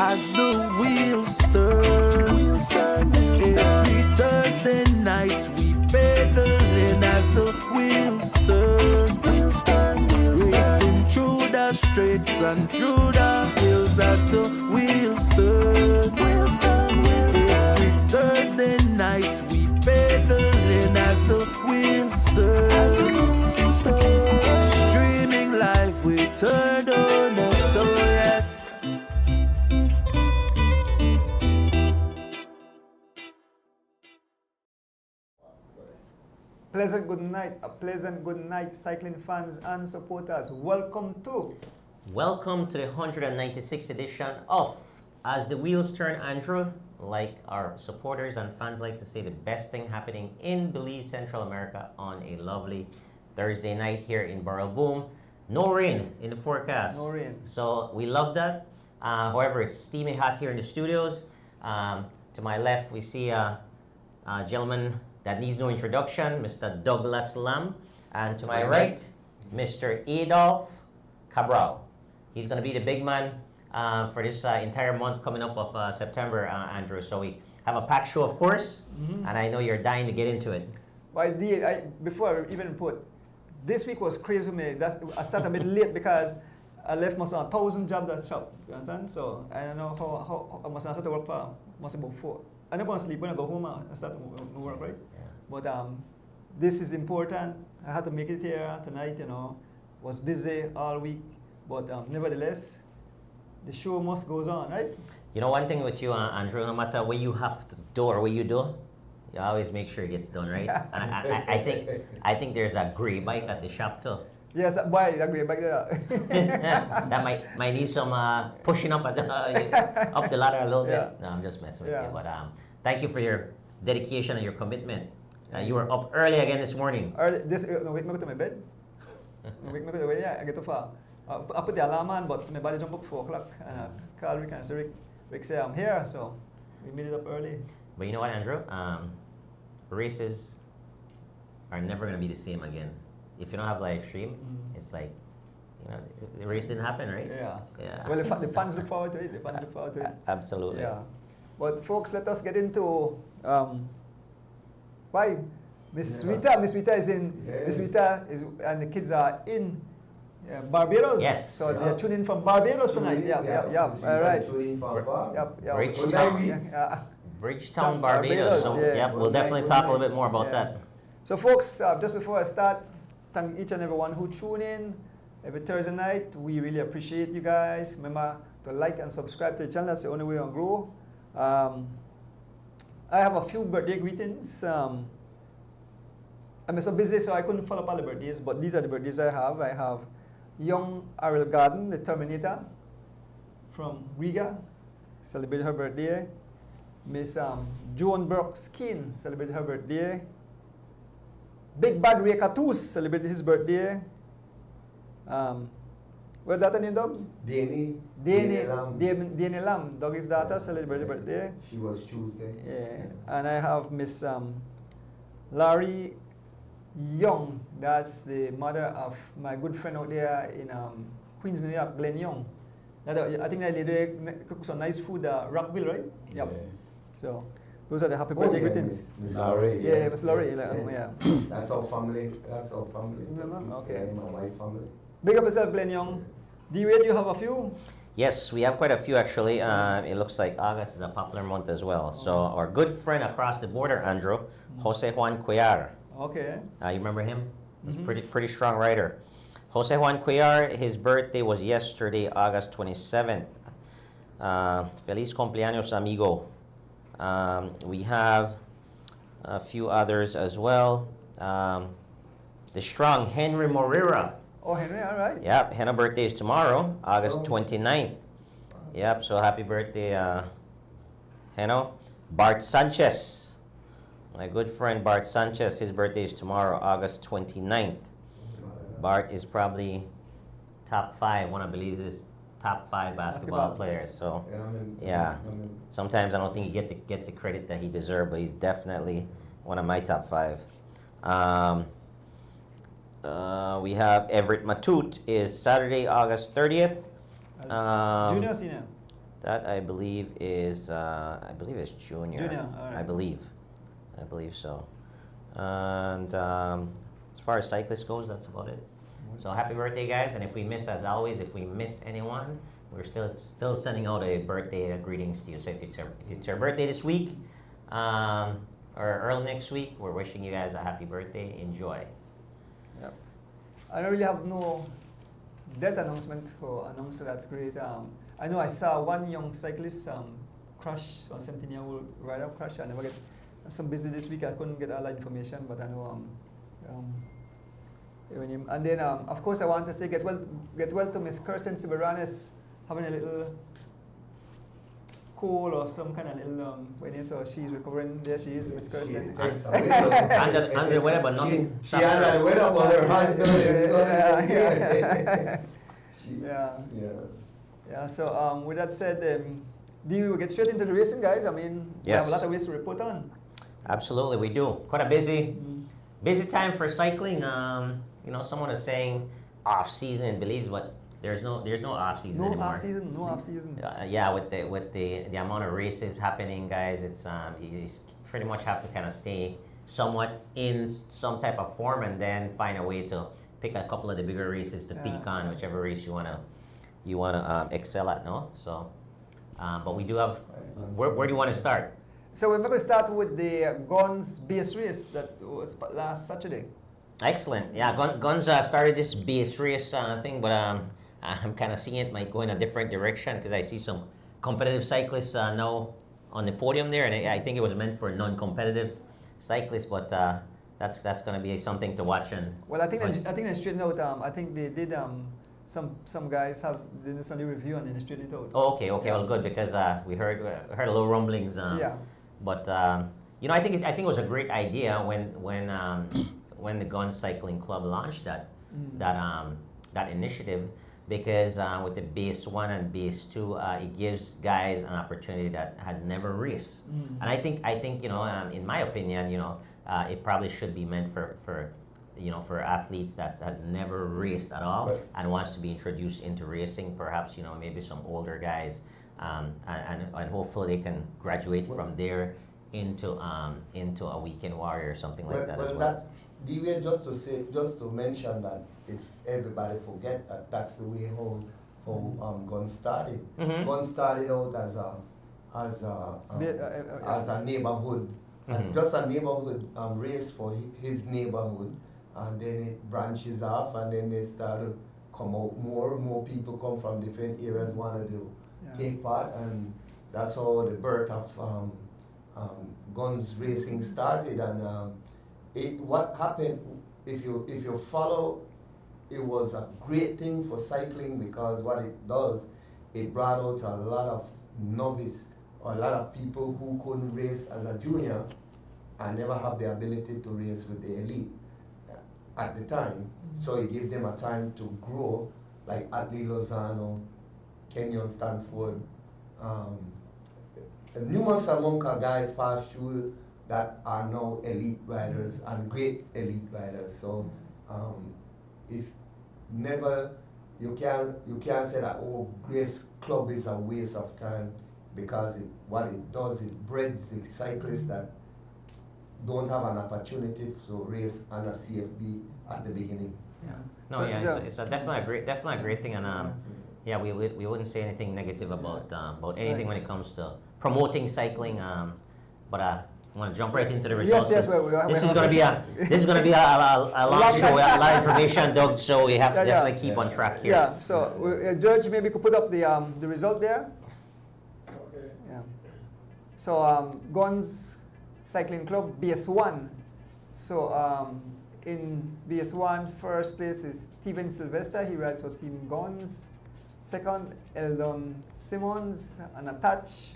as the wheels turn. Every Thursday night we pedaling as the wheels turn. Racing through the streets and through the hills as the wheels turn. Every Thursday night we pedaling as the wheels turn. Streaming live we turn on us, so yes. A pleasant good night, cycling fans and supporters. Welcome to the 196th edition of As the Wheels Turn, Andrew. Like our supporters and fans like to say, the best thing happening in Belize, Central America on a lovely Thursday night here in Barrel Boom. No rain in the forecast. No rain. So we love that. However, it's steamy hot here in the studios. To my left, we see a gentleman that needs no introduction, Mr. Douglas Lam. And to my right, Mr. Adolf Cabral. He's going to be the big man for this entire month coming up of September, Andrew. So we have a packed show, of course, and I know you're dying to get into it. Before I even put, this week was crazy for me. I started a bit late because I left most of 1,000 jobs at shop. You understand? So I don't know how I must have started work for must about 4. I'm not going to sleep when I go home. I start to work, right? Yeah. But this is important. I had to make it here tonight. Was busy all week, but nevertheless, the show must goes on, right? You know, one thing with you, Andrew, no matter what you have to do or what you do, you always make sure it gets done, right? And I think there's a grey bike at the shop too. Yes, that grey bike there. That might need some pushing up up the ladder a little bit. No, I'm just messing with you. But thank you for your dedication and your commitment. You were up early again this morning. Wait, me go to my bed. Wait, me go to bed. Yeah, I get to far. I put the alarm on, but my body jump up 4 o'clock, and I call Rick and say, Rick say I'm here, so we made it up early. But you know what, Andrew? Races are never going to be the same again. If you don't have live stream, it's like, the race didn't happen, right? Yeah. Well, the fans look forward to it. Absolutely. Yeah. But folks, let us get into why Miss Rita is in. Yeah. Miss Rita is, and the kids are in Barbados. Yes. So they're tuning in from Barbados tonight. Yeah. All right. Tuning from far. Bridgetown. Bridgetown, Barbados. So, we'll definitely talk a little bit more about that. So folks, just before I start, thank each and everyone who tune in every Thursday night. We really appreciate you guys. Remember to like and subscribe to the channel. That's the only way I'll grow. I have a few birthday greetings. I'm so busy, so I couldn't follow up all the birthdays, but these are the birthdays I have. I have young Ariel Garden, the Terminator, from Riga, celebrated her birthday. Miss Joan Brooks Skin celebrated her birthday. Big Bad Ray Catus celebrated his birthday. What's that name, Dog? Dani Lam, Doggy's daughter, celebrated birthday. She was Tuesday. Yeah. And I have Miss Larry Young. That's the mother of my good friend out there in Queens, New York, Glenn Young. I think that lady cooks some nice food, Rockville, right? Yep. Yeah. So those are the happy birthday greetings. Miss Laurie. Yeah, Miss Laurie. That's our family. Remember? Okay. Yeah, my wife family. Big up yourself, Glenn Young. D-Ray, you have a few? Yes, we have quite a few actually. It looks like August is a popular month as well. So our good friend across the border, Andrew, Jose Juan Cuellar. Okay. You remember him? He's pretty strong writer. Jose Juan Cuellar, his birthday was yesterday, August 27th. Feliz cumpleaños, amigo. We have a few others as well. The strong Henry Morera. Oh, Henry, all right. Yep, Henna birthday is tomorrow, August 29th. Yep, so happy birthday, Henna. Bart Sanchez, my good friend Bart Sanchez, his birthday is tomorrow, August 29th. Bart is probably top 5, one of Belize's top 5 basketball players. So, yeah, sometimes I don't think he gets the credit that he deserves, but he's definitely one of my top 5. We have Everett Matute is Saturday, August 30th. Junior or senior? That I believe is junior. Junior, all right. I believe so. And as far as cyclists goes, that's about it. So happy birthday, guys! And if we miss, as always, if we miss anyone, we're still sending out a birthday greetings to you. So if it's your birthday this week, or early next week, we're wishing you guys a happy birthday. Enjoy. Yep. I don't really have no death announcement to announce, so that's great. I know I saw one young cyclist crash, a 17-year-old rider crash. I never get some busy this week. I couldn't get all that information, but I know and then of course I want to say get well to Miss Kirsten Siberanes, having a little cold or some kind of little so she's recovering. There she is, Miss Kirsten. Under the weather, but nothing. She under the weather, but her hands Yeah. So with that said, do you get straight into the racing, guys? I mean, we have a lot of ways to report on. Absolutely, we do. Quite a busy time for cycling. Someone is saying off season in Belize, but there's no off season anymore. No off season. Yeah, with the amount of races happening, guys, it's you pretty much have to kind of stay somewhat in some type of form, and then find a way to pick a couple of the bigger races to peak on, whichever race you wanna excel at. No, so but we do have. Where do you want to start? So we're going to start with the Guns base race that was last Saturday. Excellent. Yeah, Guns started this base race thing, but I'm kind of seeing it might go in a different direction because I see some competitive cyclists now on the podium there, and I think it was meant for non-competitive cyclists, but that's going to be something to watch. And well, I think they straightened out. I think they did. Some guys did some review and then they straightened it out. Oh, okay. Well, good, because we heard a little rumblings. But I think it was a great idea when the Gun Cycling Club launched that initiative, because with the base 1 and base 2, it gives guys an opportunity that has never raced. And I think in my opinion, it probably should be meant for athletes that has never raced at all and wants to be introduced into racing. Perhaps maybe some older guys, and hopefully they can graduate from there into a weekend warrior or something like that as well. DV, just to mention that if everybody forget that's the way how Guns started. Guns started out as a neighborhood, just a neighborhood race for his neighborhood, and then it branches off, and then they start to come out more people come from different areas wanted to take part, and that's how the birth of Guns racing started. And what happened, if you follow, it was a great thing for cycling, because what it does, it brought out a lot of novice, or a lot of people who couldn't race as a junior and never have the ability to race with the elite at the time. So it gave them a time to grow, like Atlee Lozano, Kenyon Stanford, numerous amount of guys passed through that are now elite riders and great elite riders. So if never, you can't say that, oh, Grace Club is a waste of time, because what it does, it breeds the cyclists that don't have an opportunity to race on a CFB at the beginning. It's definitely a great thing, and we wouldn't say anything negative about anything when it comes to promoting cycling, but I want to jump right into the results. Yes, this is going to be a long show, a lot of information, Doug. So we have to definitely keep on track here. Yeah. So George, maybe you could put up the result there. Okay. Yeah. So Guns Cycling Club BS1. So in BS1, first place is Steven Sylvester. He rides for Team Guns. Second, Eldon Simmons and Attach.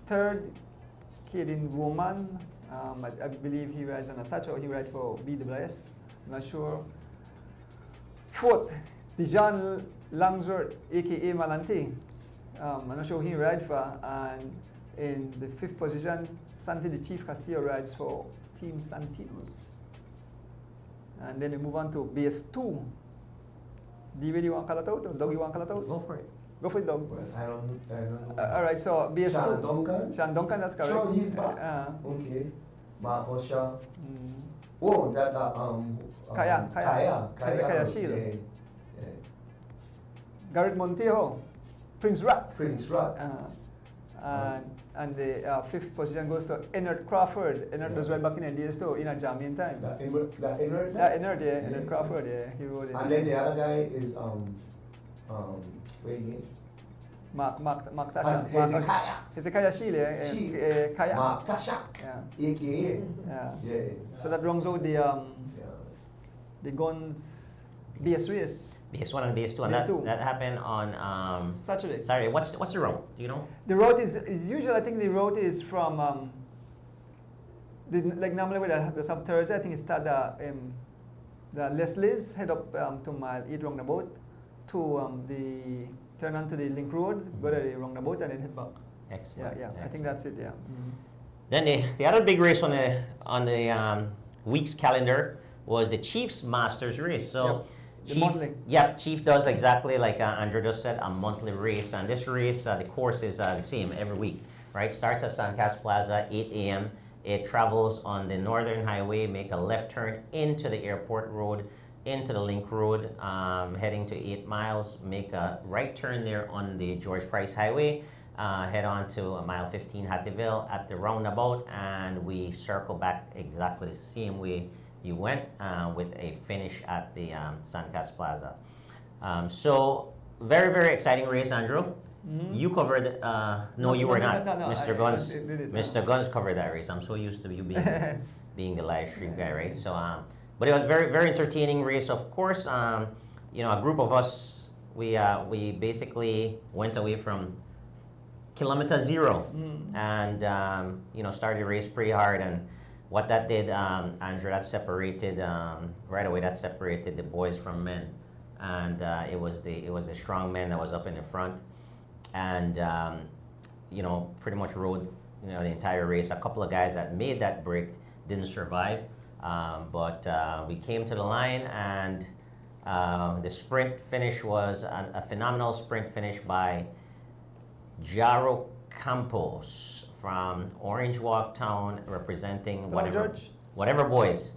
Third, Caden Woman. I believe he rides on Attach, or he rides for BWS. I'm not sure. Fourth, Dijon Langsworth, aka Malante. I'm not sure who he rides for. And in the fifth position, Santi the Chief Castillo rides for Team Santinos. And then we move on to BS2. David, you want to call it out, or Doug, you want to call it out? Go for it. Go for it, Doug. Well, I don't know. All right, so BS2. Sean Duncan? Sean Duncan, that's correct. Sure, he's back. Okay. Mark Osha. Oh, that Kaya Shield. Yeah. Garrett Montejo, Prince Rat. Prince Rat. And the fifth position goes to Ennard Crawford. Ennard was right back in the days too, in a Jamaican time. That Ennard? Ennard Crawford, he rode it. And then the other guy is wait again. Mark Tasha. Hezekiah Sheila. Kaya. Mark Tasha. Yeah. AKA. Yeah. So that rounds out the guns BS race. BS1 and BS2, and BS2. that happened on Saturday. Sorry, what's the route? Do you know? The route is usually, I think the route is from like normally with the sub Thursday, I think it start the Leslie's head up to mile 8 roundabout to the turn onto the Link Road, go to the roundabout and then head back. Excellent. Yeah. Excellent. I think that's it. Yeah. Then the other big race on the week's calendar was the Chiefs Masters race. So. Yep. Chief does exactly like Andrew just said, a monthly race, and this race, the course is the same every week, right? Starts at Sancas Plaza, 8 a.m. It travels on the Northern Highway, make a left turn into the Airport Road, into the Link Road, heading to 8 miles, make a right turn there on the George Price Highway, head on to mile 15 Hattieville at the roundabout, and we circle back exactly the same way you went, with a finish at the Sancas Plaza. So very, very exciting race, Andrew. Mm-hmm. You covered, no, you were not. No, Mr. Guns, Mr. Guns covered that race. I'm so used to you being the live stream guy, right? So, but it was very, very entertaining race. Of course, a group of us, we basically went away from kilometer 0, and started the race pretty hard. And what that did, Andrew, that separated right away. That separated the boys from men, and it was the strong men that was up in the front, and pretty much rode the entire race. A couple of guys that made that break didn't survive, but we came to the line, and the sprint finish was a phenomenal sprint finish by Jaro Campos from Orange Walk Town, representing whatever boys.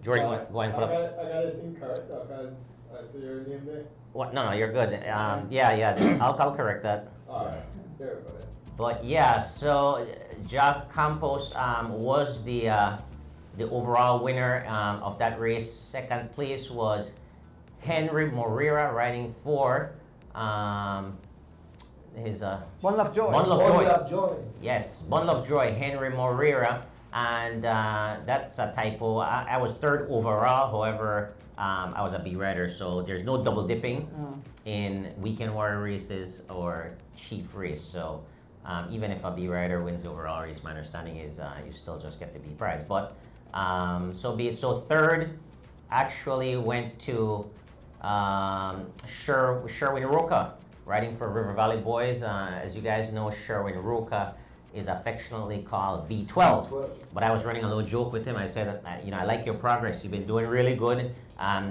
George, go ahead and put up. I got it incorrect because I see your name there. What? No, you're good. I'll correct that. All right, there we go. But yeah, so Jack Campos was the overall winner of that race. Second place was Henry Moreira, riding for his One Love Joy. One Love Joy. Yes, One Love Joy, Henry Moreira, and that's a typo. I was third overall. However, I was a B rider, so there's no double dipping in weekend warrior races or chief race. So even if a B rider wins the overall race, my understanding is you still just get the B prize. But so be it. So third actually went to Sherwin Roca, riding for River Valley Boys. As you guys know, Sherwin Roca is affectionately called V12. But I was running a little joke with him. I said, I like your progress. You've been doing really good.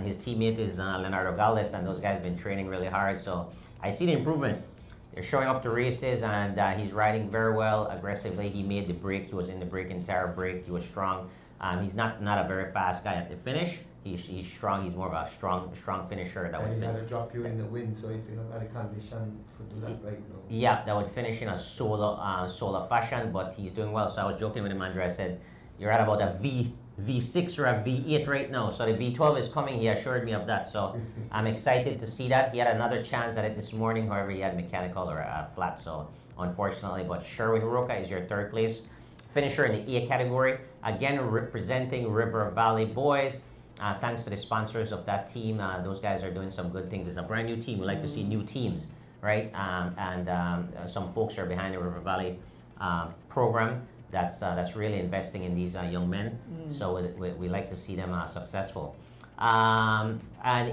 His teammate is Leonardo Galdes, and those guys have been training really hard. So I see the improvement. They're showing up to races, and he's riding very well, aggressively. He made the break. He was in the break, entire break. He was strong. He's not a very fast guy at the finish. He's strong. He's more of a strong finisher. That would had to drop you in the wind, so if you don't have a condition to do that right now. Yeah, that would finish in a solo fashion, but he's doing well. So I was joking with him, Andrew. I said, "You're at about a V6 or a V8 right now." So the V12 is coming. He assured me of that. So I'm excited to see that. He had another chance at it this morning. However, he had mechanical or flat. So unfortunately, but Sherwin Roca is your third place finisher in the A category. Again, representing River Valley Boys. Thanks to the sponsors of that team. Those guys are doing some good things. It's a brand new team. We like to see new teams, right? And some folks are behind the River Valley program that's really investing in these young men. So we like to see them successful. And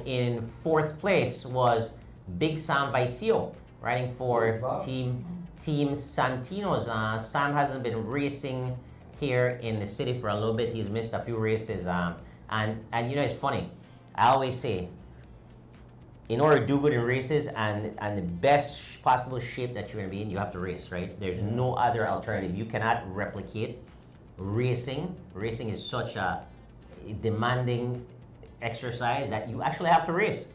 in fourth place was Big Sam Vicio, riding for Team Santinos. Sam hasn't been racing here in the city for a little bit. He's missed a few races. And it's funny. I always say, in order to do good in races and the best possible shape that you're going to be in, you have to race, right? There's no other alternative. You cannot replicate racing. Racing is such a demanding exercise that you actually have to race.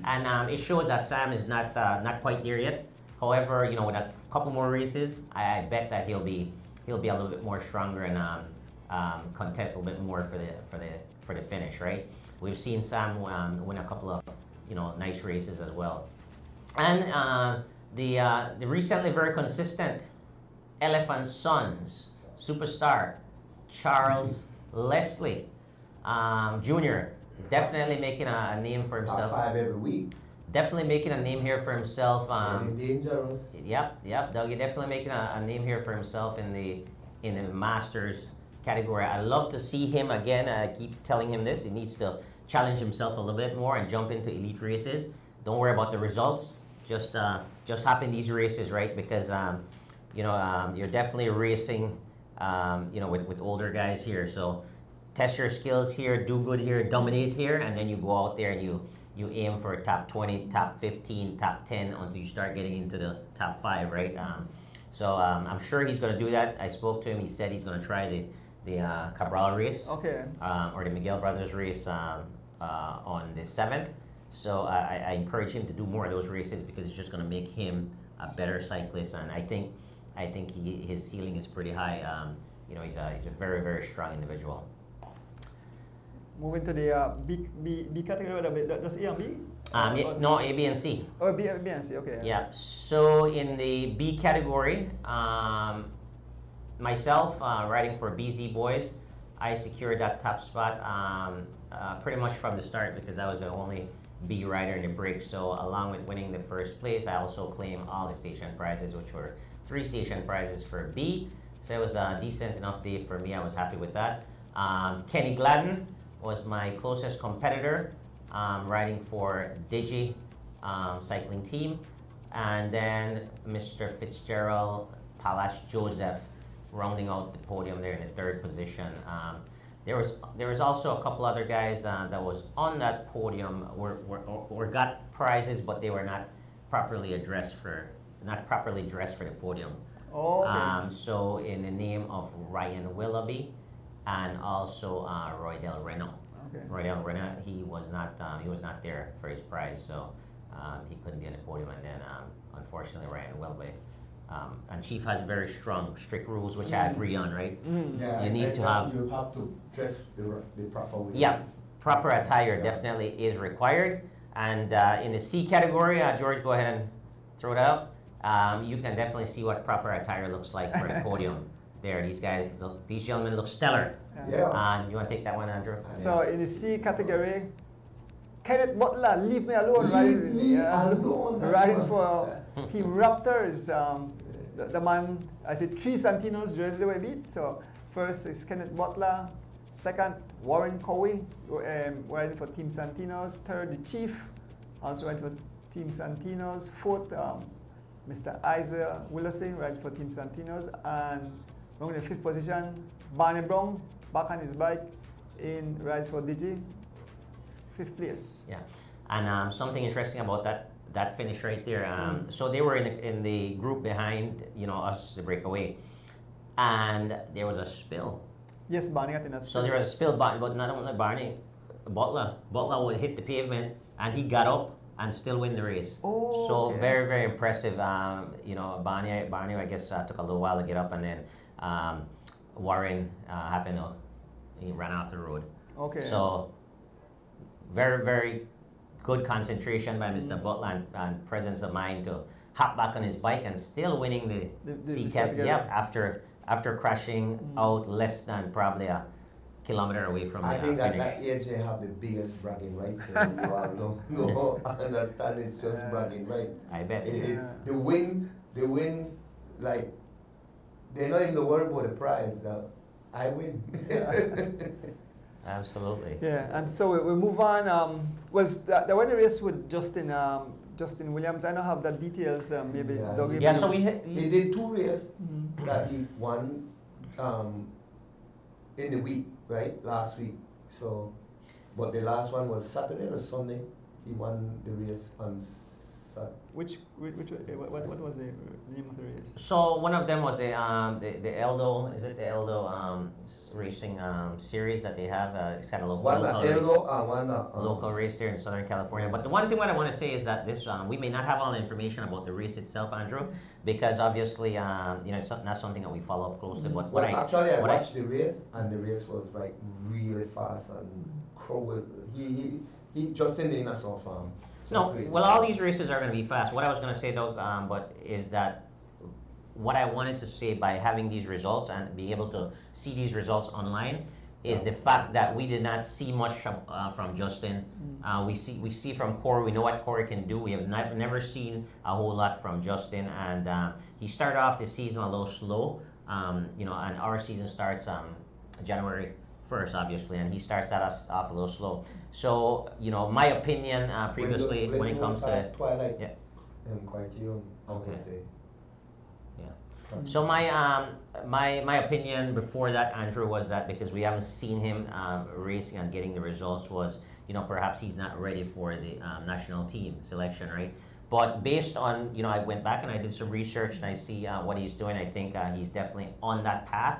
And it shows that Sam is not quite there yet. However, you know, with a couple more races, I bet that he'll be a little bit more stronger and contest a little bit more for the finish, right? We've seen Sam win a couple of, you know, nice races as well. And the recently very consistent Elephant Sons superstar Charles Leslie Jr. definitely making a name for Top himself. 5 every week. Definitely making a name here for himself. Very dangerous. Yep, Dougie definitely making a name here for himself in the Masters category. I'd love to see him again. I keep telling him this. He needs to challenge himself a little bit more and jump into elite races. Don't worry about the results. Just hop in these races, right? Because you know, you're definitely racing, you know, with older guys here. So test your skills here, do good here, dominate here, and then you go out there and you aim for top 20, top 15, top 10 until you start getting into the top 5, right? So I'm sure he's going to do that. I spoke to him. He said he's going to try the Cabral race, Okay. or the Miguel Brothers race on the 7th. So I encourage him to do more of those races because it's just going to make him a better cyclist. And I think his ceiling is pretty high. You know, he's a very, very strong individual. Moving to the B category, just A and B? No, A, B, and C. Oh, B and C, okay. Yeah. So in the B category, myself riding for BZ Boys, I secured that top spot pretty much from the start because I was the only B rider in the break. So along with winning the first place, I also claimed all the station prizes, which were 3 station prizes for B. So it was a decent enough day for me. I was happy with that. Kenny Gladden was my closest competitor, riding for Digi cycling team. And then Mr. Fitzgerald Palace Joseph rounding out the podium there in the 3rd position. There was also a couple other guys that was on that podium or got prizes, but they were not properly dressed for the podium. Oh, okay. So in the name of Ryan Willoughby and also Roydell Renault. Okay. Roydell Renault, he was not there for his prize, so he couldn't be on the podium. And then unfortunately Ryan Willoughby. And Chief has very strict rules, which I agree on, right? Yeah, You need to have. You have to dress the proper way. Yeah, proper attire definitely is required. And in the C category, George, go ahead and throw it out. You can definitely see what proper attire looks like for the podium. There, these gentlemen look stellar. Yeah. You want to take that one, Andrew? So in the C category, Kenneth Butler, leave me alone, Leave me alone. riding for Team Raptors. The man, I see 3 Santinos jersey the way beat. So first is Kenneth Butler, second Warren Cowie, riding for Team Santinos. Third, the Chief, also riding for Team Santinos. Fourth, Mr. Isaiah Willerson, riding for Team Santinos. And in the 5th position, Barney Brown, back on his bike, rides for Digi. 5th place. Yeah, and something interesting about that finish right there. So they were in the group behind, you know, us, the breakaway, and there was a spill. Yes, Barney got in a spill. So there was a spill, but not only Barney, Butler would hit the pavement, and he got up and still win the race. Oh, so okay. very, very impressive. You know, Barney, I guess took a little while to get up, and then Warren he ran off the road. Okay. So very, very good concentration by Mr. Butler and presence of mind to hop back on his bike and still winning the C10. category. Yep, after crashing out less than probably a kilometer away from I the think at finish. that age they have the biggest bragging rights. So you all don't understand, it's just bragging right. I bet. The wins, like, they're not even worried about the prize. I win. Absolutely. Yeah, and so we move on. Well, the one race with Justin Williams, I don't have the details. Maybe Yeah, Dougie. Yeah, so He did 2 races that he won in the week, right? Last week. So, but the last one was Saturday or Sunday? He won the race on What was the name of the race? So one of them was the Eldo, is it the Eldo racing series that they have? It's kind of local race here in Southern California. But the one thing what I want to say is that this we may not have all the information about the race itself, Andrew, because obviously it's not something that we follow up closely. But I watched the race, and the race was like really fast and he Justin Dana saw farm. No, well, all these races are going to be fast. What I was going to say, though, but is that what I wanted to say by having these results and being able to see these results online is the fact that we did not see much from Justin. We see from Corey. We know what Corey can do. We have never seen a whole lot from Justin, and he started off the season a little slow. And our season starts January 1st, obviously, and he starts us off a little slow. So, my opinion previously when it comes to Twilight, yeah. Criterion, Okay. Yeah. So my opinion before that, Andrew, was that because we haven't seen him racing and getting the results was, perhaps he's not ready for the national team selection, right? But based on, I went back and I did some research and I see what he's doing. I think he's definitely on that path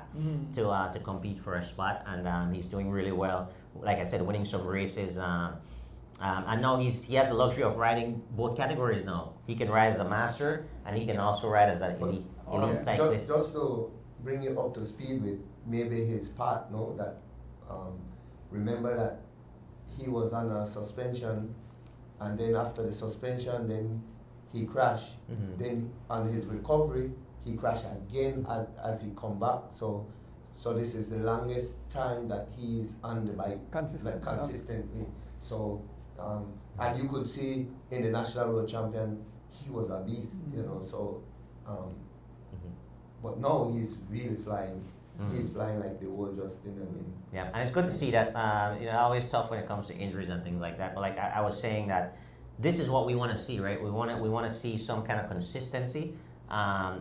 to compete for a spot, and he's doing really well. Like I said, winning some races. And now he has the luxury of riding both categories now. He can ride as a master and he can also ride as an elite cyclist. Just to bring you up to speed with maybe his part, that remember that he was on a suspension, and then after the suspension, then he crashed. Then on his recovery, he crashed again as he come back. So this is the longest time that he's on the bike consistently. So and you could see in the national road champion, he was a beast, So, but now he's really flying. He's flying like the old Justin. Yeah, and it's good to see that. Always tough when it comes to injuries and things like that. But like I was saying, that this is what we want to see, right? We want to see some kind of consistency.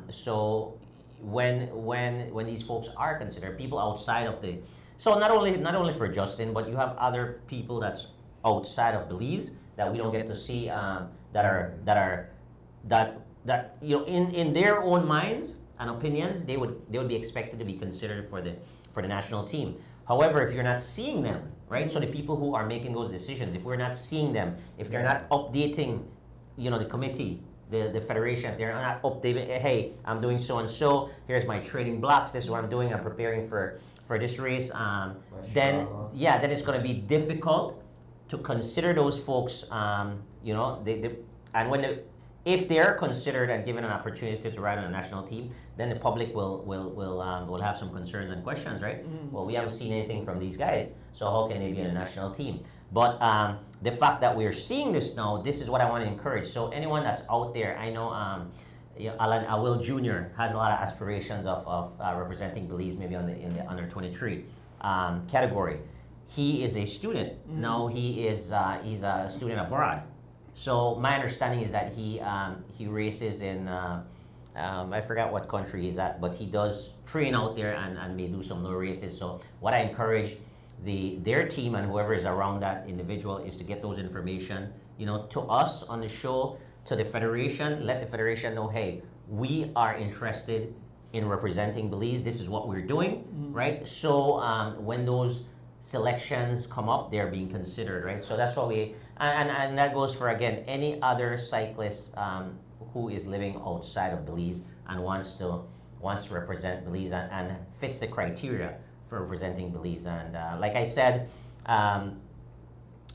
So when these folks are considered, people outside of the, so not only for Justin, but you have other people that's outside of Belize that we don't get to see that in their own minds and opinions, they would be expected to be considered for the national team. However, if you're not seeing them, right? So the people who are making those decisions, if we're not seeing them, if they're not updating, the committee, the federation, if they're not updating, hey, I'm doing so and so, here's my training blocks, this is what I'm doing, I'm preparing for this race, then it's going to be difficult to consider those folks, if they are considered and given an opportunity to ride on a national team, then the public will have some concerns and questions, right? Well, we haven't seen anything from these guys, so how can they be on a national team? But the fact that we're seeing this now, this is what I want to encourage. So anyone that's out there, I know Alan Awil Jr. has a lot of aspirations of representing Belize, maybe in the under 23 category. He is a student. Now he's a student abroad. So my understanding is that he races in, I forgot what country he's at, but he does train out there and may do some low races. So what I encourage their team and whoever is around that individual is to get those information, to us on the show, to the federation, let the federation know, hey, we are interested in representing Belize. This is what we're doing, right? So when those selections come up, they're being considered, right? So that's what and that goes for, again, any other cyclist who is living outside of Belize and wants to represent Belize and fits the criteria for representing Belize. And like I said, now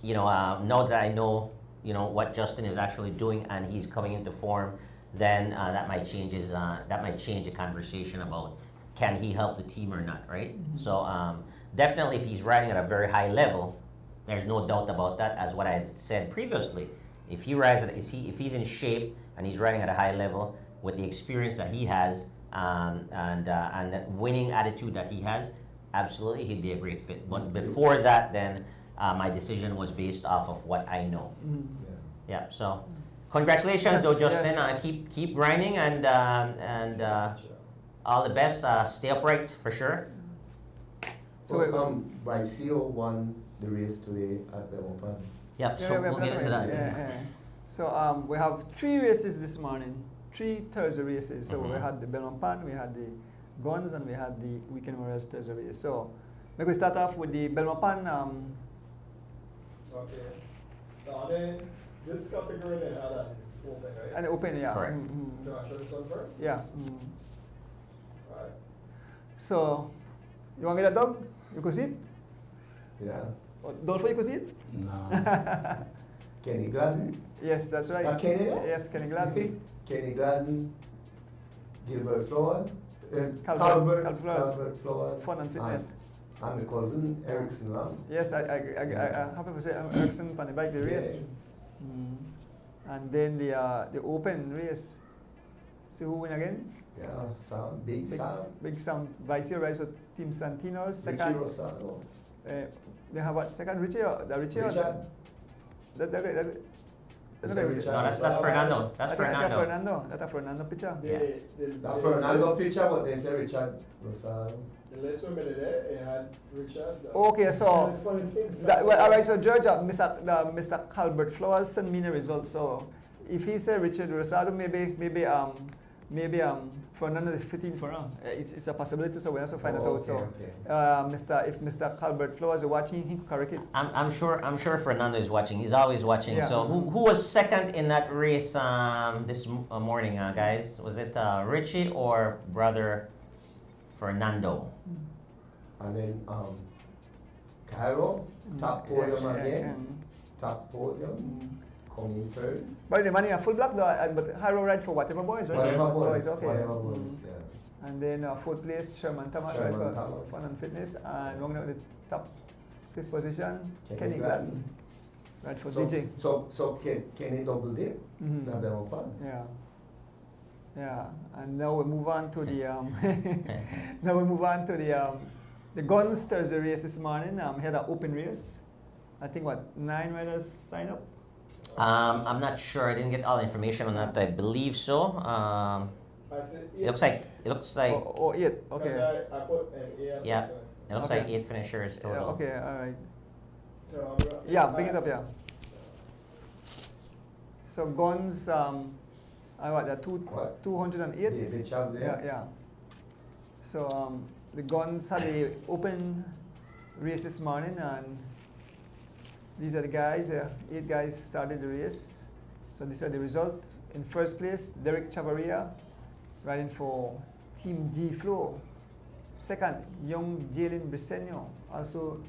that I know, what Justin is actually doing and he's coming into form, then that might change the conversation about can he help the team or not, right? So definitely, if he's riding at a very high level, there's no doubt about that. As what I said previously, if he's in shape and he's riding at a high level with the experience that he has and that winning attitude that he has, absolutely he'd be a great fit. But before that, then my decision was based off of what I know. Yeah. So congratulations, though, Justin. Yes. Keep grinding and all the best. Stay upright for sure. So Brycio won the race today at Belmopan. Yep, so we'll get into that. So we have 3 races this morning, 3 Thursday races. So we had the Belmopan, we had the Guns, and we had the Weekend Warriors Thursday race. So maybe we start off with the Belmopan. Okay. Now, this category they had an open, right? And open, yeah. Correct. So I show this one first? Yeah. Right. So, you want to get a dog? You could sit? Yeah. Or Dolpho, you could sit? No. Kenny Gladden. Yes, that's right. Kenny? Yes, Kenny Gladden. Kenny Gladden. Gilbert Flowers. Calvert Flowers. Fun and Fitness. And my cousin Erickson Lam. Yes, I happy to say Erickson on the bike the race. And then the open race. See who win again? Yeah, Sam, Big Sam. Big Sam Vice rides with Team Santino's second. Richie Rosado. They have what second Richie or the Richie? Richard. That Is no, that Richard? No, that's Fernando. That's Fernando. That's a Fernando picture. That Fernando picture, but they say Richard Rosado. The last one minute there, it had Richard. Okay, so Funny things. well, all right. So Georgia, Mr. Calvert Flowers sent me the results. So if he said Richard Rosado, maybe Fernando is fitting for him. It's a possibility. So we have to find it out. So if Mr. Calvert Flowers is watching, he could correct it. I'm sure Fernando is watching. He's always watching. Yeah. So who was second in that race this morning, guys? Was it Richie or brother Fernando? And then Cairo, top podium again. Top podium, coming third. But the money a full block though, but Harrow ride for whatever boys, right? Whatever boys, okay. whatever boys, yeah. And then 4th place, Sherman Thomas ride Sherman for Thomas. Fun and Fitness, and one of the top 5th position, Kenny Gladden. ride for So, DJ. so Kenny double dip, the Belmopan. Yeah, and now we move on to the Guns Thursday race this morning. We had an open race. I think 9 riders signed up. I'm not sure. I didn't get all the information on that. I believe so. I said It looks like. 8. Okay. I put an A. Yeah. It looks Okay. like 8 finishers total. Okay. All right. So Bring it up. Yeah. So Guns, they're 208. David Chubb there. Yeah. So the Guns had the open race this morning, and these are the guys. 8 guys started the race. So these are the result. In first place, Derek Chavarria, riding for Team G Flow. Second, young Jalen Briseño, also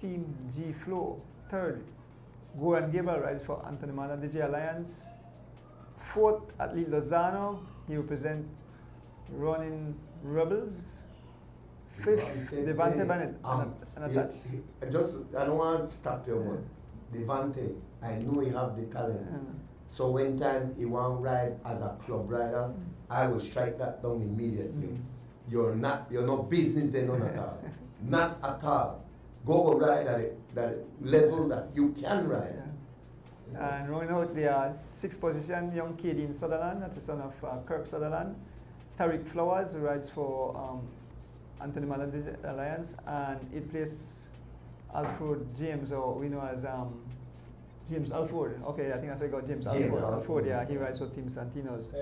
Team G Flow. Third, Goran Gabriel rides for Anthony Mana DJ Alliance. Fourth, Athlete Lozano, he represents Running Rebels. Fifth, Devante Bennett, unattached. I don't want to stop you, but Devante, I know he have the talent. So when time he want ride as a club rider, I will strike that down immediately. You're not business there, none at all. Not at all. Go ride at that level that you can ride. And rolling out the 6th position, young Kadeen Sutherland, that's the son of Kirk Sutherland. Tariq Flowers, who rides for Anthony Malland Alliance. And 8th place, Alfred James, or we know as James Alford. Okay, I think I said got James Alford. Alford, yeah, he rides for Team Santino's.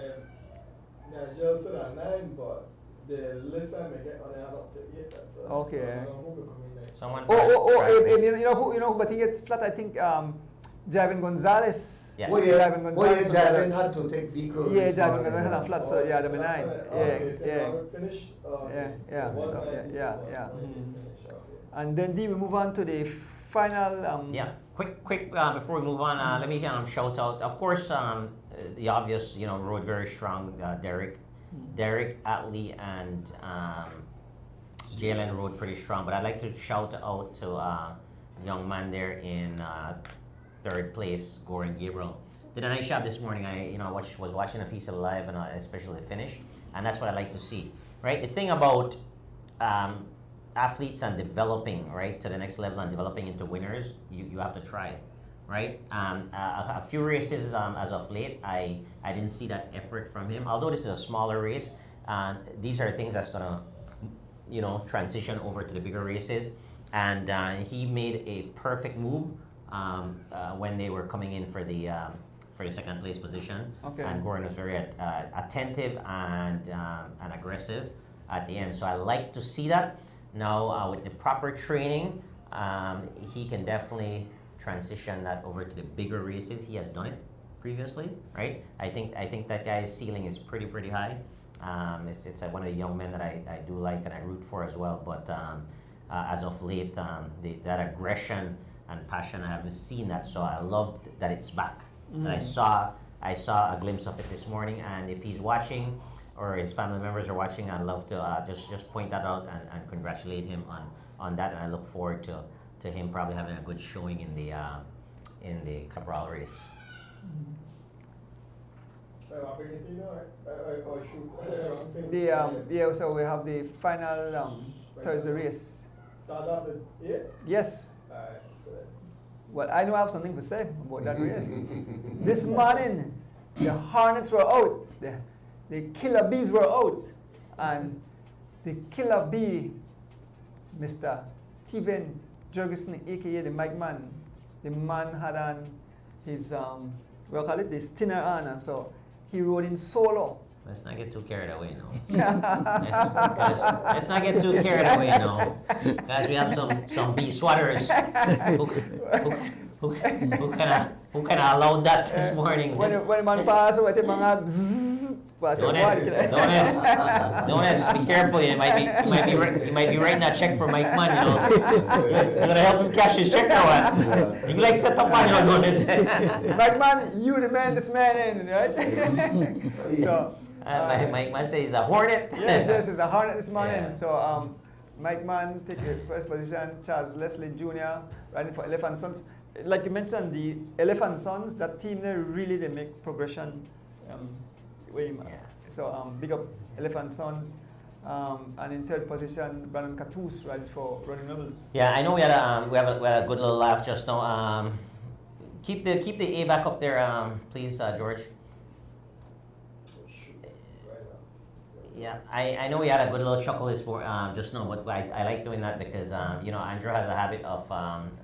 Nigel said at 9, but the list I make it on it up to 8. So Okay. So I don't know who will come in next. Someone. You know who? But he gets flat. I think Javin Gonzalez. Yes. Javin Gonzalez. Javin had to take vehicles. Yeah, Javin Gonzalez had a flat. So yeah, number 9. Okay, so Yeah. I will finish. Yeah. So So, 190, yeah. 190 finish, okay. And then we move on to the final. Yeah, quick. Before we move on, let me shout out. Of course, the obvious. Rode very strong. Derek, Atlee, and Jalen rode pretty strong. But I'd like to shout out to a young man there in 3rd place, Goran Gabriel. Did a nice job this morning. I was watching a piece of live, and especially the finish, and that's what I like to see. Right, the thing about athletes and developing to the next level and developing into winners, you have to try, right? A few races as of late, I didn't see that effort from him. Although this is a smaller race, these are things that's gonna transition over to the bigger races, and he made a perfect move when they were coming in for the second place position. Okay. And Gordon was very attentive and aggressive at the end. So I like to see that. Now with the proper training, he can definitely transition that over to the bigger races. He has done it previously, right? I think that guy's ceiling is pretty high. It's one of the young men that I do like and I root for as well. But as of late, that aggression and passion, I haven't seen that. So I love that it's back. And I saw a glimpse of it this morning. And if he's watching or his family members are watching, I'd love to just point that out and congratulate him on that. And I look forward to him probably having a good showing in the Cabral race. So we have the final Thursday race. Start off with, yeah? Yes. Alright, so Well, I know I have something to say about that race. This morning, the Hornets were out. The Killer Bees were out. And the Killer Bee, Mr. Steven Jurgensen, a.k.a. the Mike Man, the man had on his, we'll call it the stinner on, and so he rode in solo. Let's not get too carried away now. Let's not get too carried away now. Guys, we have some bee swatters who can allow that this morning. When the man passed away, the man bzzz. Donis, be careful. You might be writing that check for Mike Man. You're gonna help him cash his check or what? You like set up money on Donis. Mike Man, you the man, this man in, right? So. Mike Man says he's a Hornet. Yes, he's a Hornet this morning. Yeah. So Mike Man take the first position. Charles Leslie Jr. riding for Elephant Sons. Like you mentioned, the Elephant Sons, that team they make progression. So big up Elephant Sons. And in third position, Brandon Catus rides for Running Rebels. Yeah, I know we had a good little laugh just now. Keep the A back up there, please, George. Yeah, I know we had a good little chuckle this just now, but I like doing that because Andrew has a habit of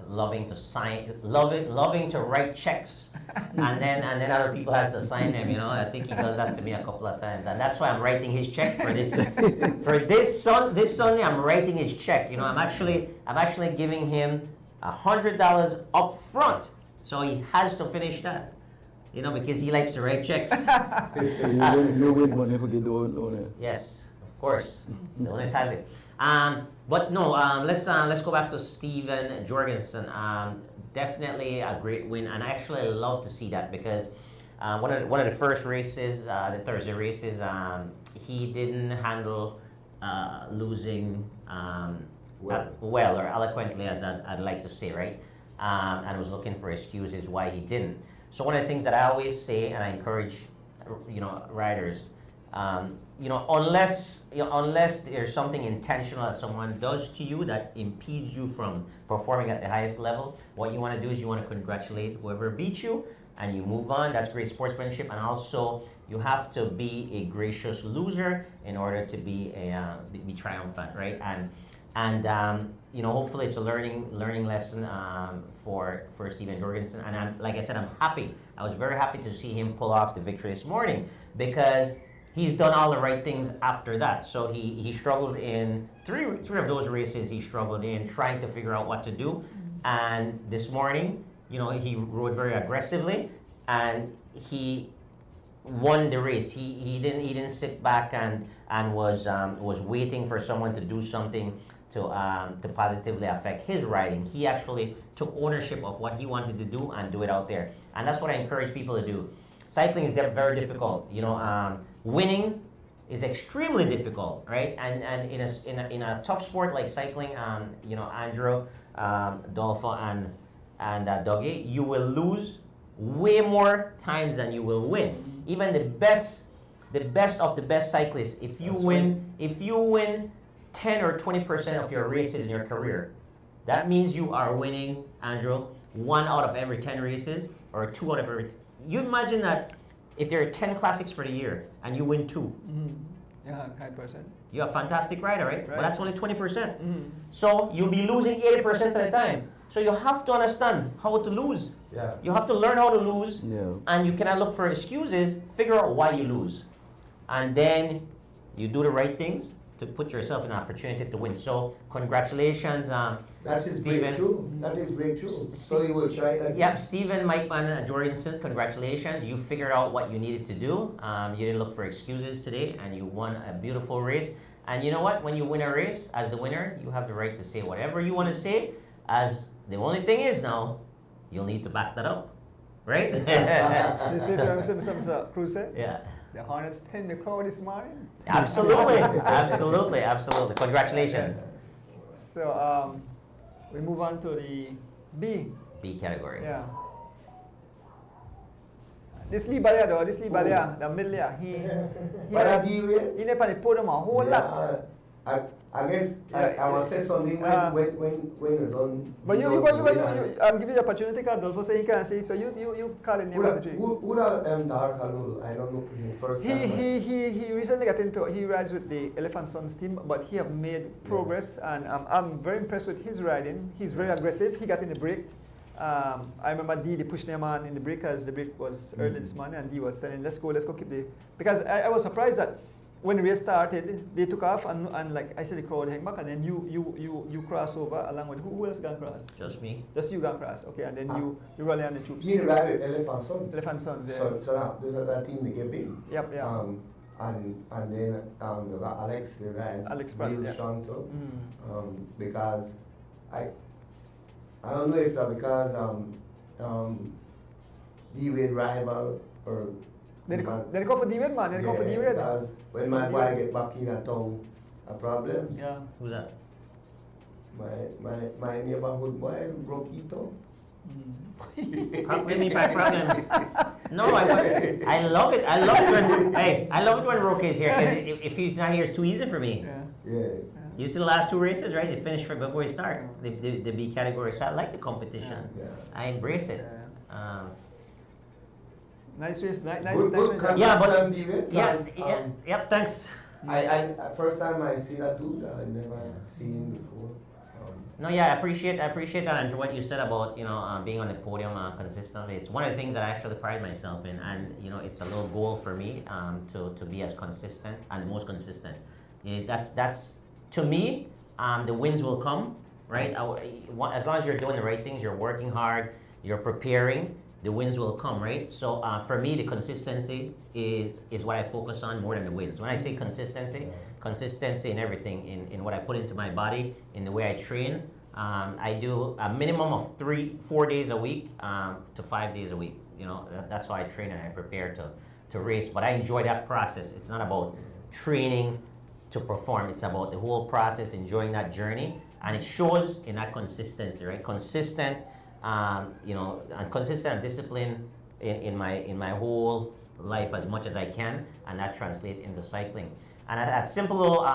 loving to write checks, and then other people has to sign them. I think he does that to me a couple of times, and that's why I'm writing his check for this this Sunday. I'm writing his check. I'm actually giving him $100 up front, so he has to finish that. Because he likes to write checks. Yes, of course. Donis has it. But no, let's go back to Steven Jorgensen. Definitely a great win, and I actually love to see that because one of the first races, the Thursday races, he didn't handle losing well or eloquently, as I'd like to say, right? And was looking for excuses why he didn't. So one of the things that I always say, and I encourage, riders, unless there's something intentional that someone does to you that impedes you from performing at the highest level, what you want to do is you want to congratulate whoever beat you, and you move on. That's great sportsmanship, and also you have to be a gracious loser in order to be triumphant, right? And hopefully it's a learning lesson for Steven Jorgensen. And like I said, I'm happy. I was very happy to see him pull off the victory this morning because he's done all the right things after that. So he struggled in three of those races. He struggled in trying to figure out what to do. And this morning, he rode very aggressively, and he won the race. He didn't sit back and was waiting for someone to do something to positively affect his riding. He actually took ownership of what he wanted to do and do it out there. And that's what I encourage people to do. Cycling is very difficult. Winning is extremely difficult, right? And in a tough sport like cycling, Andrew, Dolpha, and Dougie, you will lose way more times than you will win. Even the best of the best cyclists, if you win 10 or 20% of your races in your career, that means you are winning, Andrew, 1 out of every 10 races or 2 out of every. You imagine that if there are 10 classics for the year and you win 2. Yeah, high percent. You're a fantastic rider, right? But that's only 20%. So you'll be losing 80% of the time. So you have to understand how to lose. Yeah. You have to learn how to lose, Yeah. and you cannot look for excuses. Figure out why you lose, and then you do the right things to put yourself in an opportunity to win. So congratulations, That's his Stephen. breakthrough. That's his breakthrough. So he will try it again. Yep, Stephen, Mike, and Jorgensen, congratulations. You figured out what you needed to do. You didn't look for excuses today, and you won a beautiful race. And you know what? When you win a race, as the winner, you have the right to say whatever you want to say. As the only thing is now, you'll need to back that up, right? See, Cruz said? Yeah. The Hornets tend the crowd this morning. Absolutely, absolutely, absolutely. Congratulations. So we move on to the B. B category. Yeah. This Lee Balia though, the middle here, he But I deal with he never put him a whole lot. I guess Yeah, I will say something when you're done. But you realize- I'm giving you the opportunity because Dolpho say he can say so you call in name of the tree. Who that Dark Halul? I don't know the first time. He recently got into he rides with the Elephant Sons team, but he have made progress and I'm very impressed with his riding. He's very aggressive. He got in the break. I remember D pushed him on in the break as the break was early this morning, and D was telling let's go keep the because I was surprised that when the race started they took off and like I said the crowd hang back and then you cross over along with who else gone cross? Just me. Just you gone cross, okay, and then you rally on the troops. He ride with Elephant Sons. Elephant Sons, yeah. So that team they get big. Yep, yeah. And then we got Alex, they ride Alex Pratt, real yeah. strong too. Mm. Because I don't know if that because D-Wade rival or Then they go for D-Wade, man. Then they go for D-Wade. Because when my boy get back in a town, a problem. Yeah. Who's that? My neighborhood boy, Roquito. Can't bring me back problems. No, I love it. I love it when Roque is here. 'Cause if he's not here, it's too easy for me. Yeah. Yeah. You see the last two races, right? They finished before you start. The B category. So I like the competition. Yeah. I embrace it. Nice race, nice Good race. Yeah, but- congrats, D-Wade, Yeah, 'cause, yep, thanks. I first time I see that dude, I never seen him before. No, yeah, I appreciate that and what you said about being on the podium consistently. It's one of the things that I actually pride myself in, and it's a little goal for me to be as consistent and the most consistent. That's to me, the wins will come, right? As long as you're doing the right things, you're working hard, you're preparing, the wins will come, right? So for me, the consistency is what I focus on more than the wins. When I say consistency in everything, in what I put into my body, in the way I train. I do a minimum of 4 days a week to 5 days a week. That's how I train and I prepare to race. But I enjoy that process. It's not about training to perform. It's about the whole process, enjoying that journey, and it shows in that consistency, right? Consistent, and consistent discipline in my whole life as much as I can, and that translates into cycling. And a simple little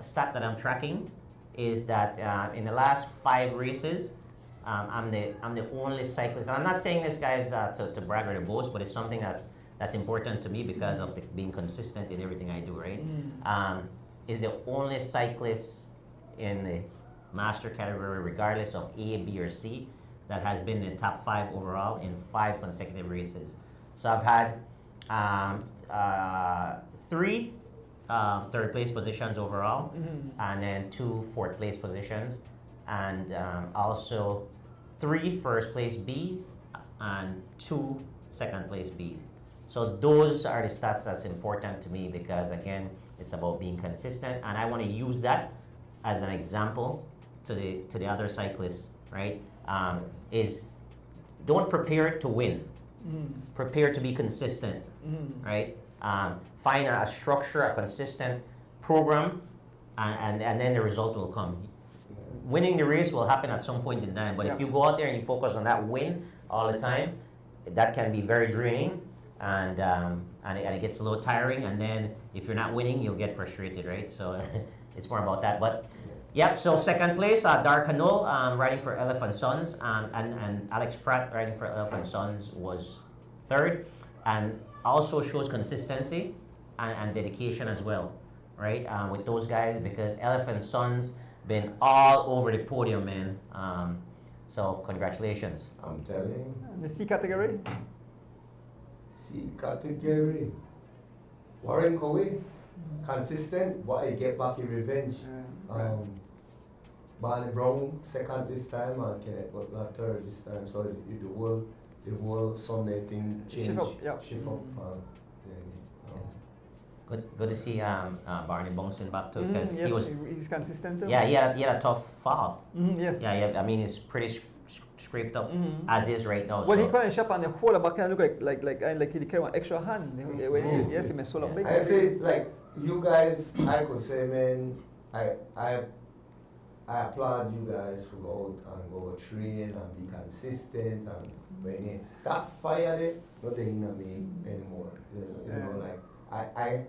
stat that I'm tracking is that in the last 5 races, I'm the only cyclist. And I'm not saying this, guys, to brag or to boast, but it's something that's important to me because of being consistent in everything I do. Right? Is the only cyclist in the master category, regardless of A, B, or C, that has been in the top 5 overall in 5 consecutive races. So I've had 3 third place positions overall, and then 2 fourth place positions, and also 3 first place B and 2 second place B. So those are the stats that's important to me because again, it's about being consistent, and I want to use that as an example to the other cyclists, right? Is don't prepare to win, prepare to be consistent, right? Find a structure, a consistent program, and then the result will come. Winning the race will happen at some point in time, but if you go out there and you focus on that win all the time, that can be very draining, and it gets a little tiring, and then if you're not winning, you'll get frustrated, right? So it's more about that. But yep, so second place, Dark Hanul riding for Elephant Sons, and Alex Pratt riding for Elephant Sons was third, and also shows consistency and dedication as well, right? With those guys, because Elephant Sons been all over the podium, man. So congratulations. I'm telling you. And the C category? C category. Warren Cowie, consistent, but he get back in revenge. Barney Brown second this time and Kenneth Butler third this time. So the whole Sunday thing changed. Shift up, yeah. Shift up. Good to see Barney bouncing back too, because yes, he's consistent too. Yeah, he had a tough fall. Yes. Yeah, I mean, he's pretty scraped up as is right now. Well, so. he couldn't shop and the whole back kind of look like he carry one extra hand. Yes, he may so up big. I say, like, you guys, I could say, man, I applaud you guys for go out and go train and be consistent, and when you, that fire there, nothing in me anymore. You know, like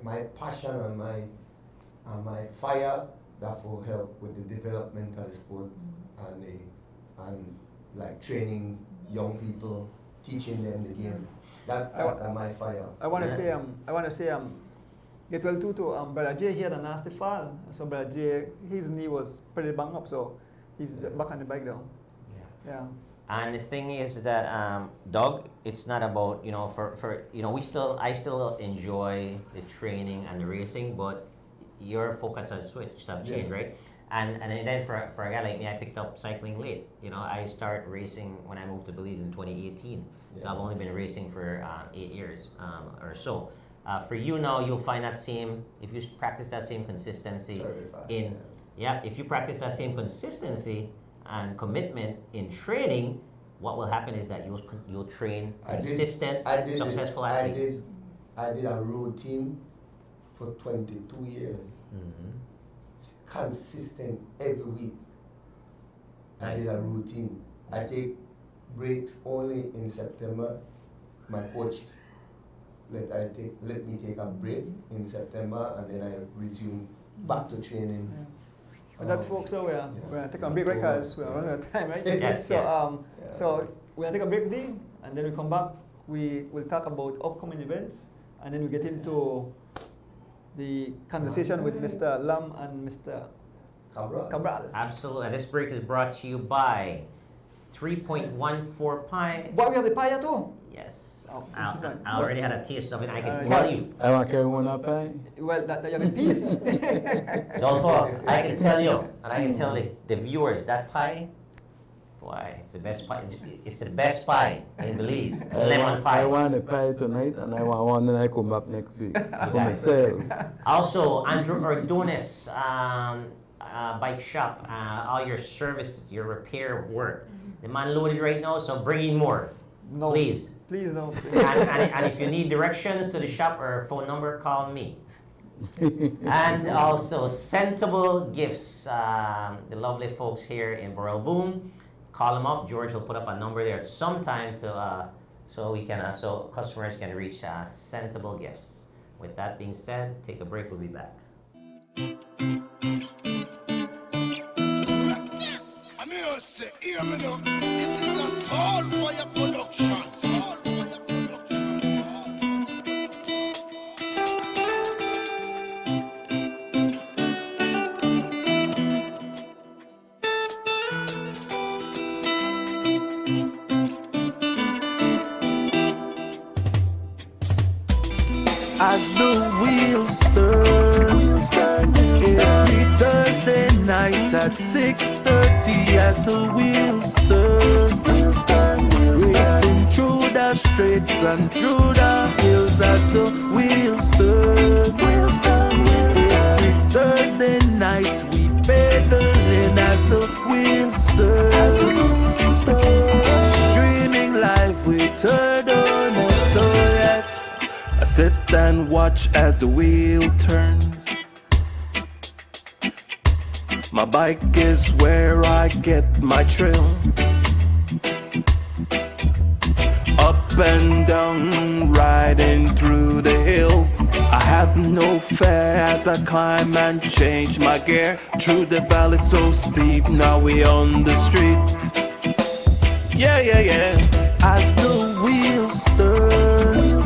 my passion and my fire that will help with the development of the sport and like training young people, teaching them the game. That my fire. I want to say get well too to Brother Jay. He had a nasty fall, so Brother Jay, his knee was pretty banged up, so he's back on the bike now. Yeah. And the thing is that Doug, it's not about, you know, for you know, I still enjoy the training and the racing, but your focus has switched, have changed, right? And then for a guy like me, I picked up cycling late. You know, I started racing when I moved to Belize in 2018. So I've only been racing for 8 years or so. For you now, you'll find that same, if you practice that same consistency if you practice that same consistency and commitment in training, what will happen is that you'll train consistent, successful athletes. I did a routine for 22 years. Consistent every week. I did a routine. I take breaks only in September. My coach let me take a break in September, and then I resume back to training. And that folks, so we're taking a break right because we're running out of time, right? Yes, so we're gonna take a break there, and then we come back. We will talk about upcoming events, and then we get into the conversation with Mr. Lam and Mr. Cabral. Absolutely. And this break is brought to you by 3.14 Pi. What, we have the pie too? Yes. Oh, I already had a taste of it. I can tell you. I want to carry one up, eh? Well, that you're in peace. Dolfo, I can tell you, and I can tell the viewers, that pie, boy, it's the best pie. It's the best pie in Belize. Lemon pie. I want a pie tonight, and I want one, and I come back next week for myself. Also, Andrew Ordonis bike shop, all your services, your repair work. The man loaded right now, so bring in more. No, please. Please no. And if you need directions to the shop or phone number, call me. And also, Sentable Gifts, the lovely folks here in Burrell Boom. Call them up. George will put up a number there at some time so customers can reach Sentable Gifts. With that being said, take a break. We'll be back. This is a Soul Fire production. As the wheels turn, every Thursday night at 6:30. As the wheels turn, racing through the streets and through the hills. As the wheels turn, every Thursday night we pedaling. As the wheels turn, streaming live with her donor. So yes, I sit and watch as the wheel turns. My bike is where I get my thrill. Up and down, riding through the hills. I have no fear as I climb and change my gear. Through the valley so steep, now we on the street. Yeah. As the wheels turn,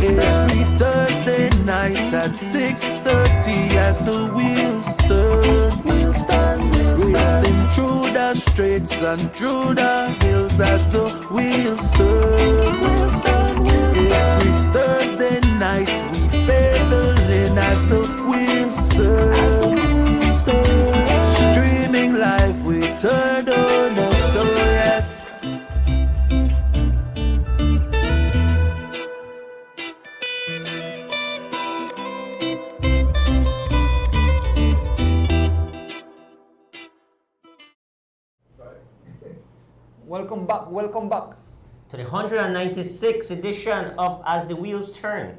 every Thursday night at 6:30. As the wheels turn, racing through the streets and through the hills as the wheels turn. Every Thursday night we pedaling as the wheels turn. Streaming live we turn on us, so yes. Welcome back. To the 196th edition of As the Wheels Turn.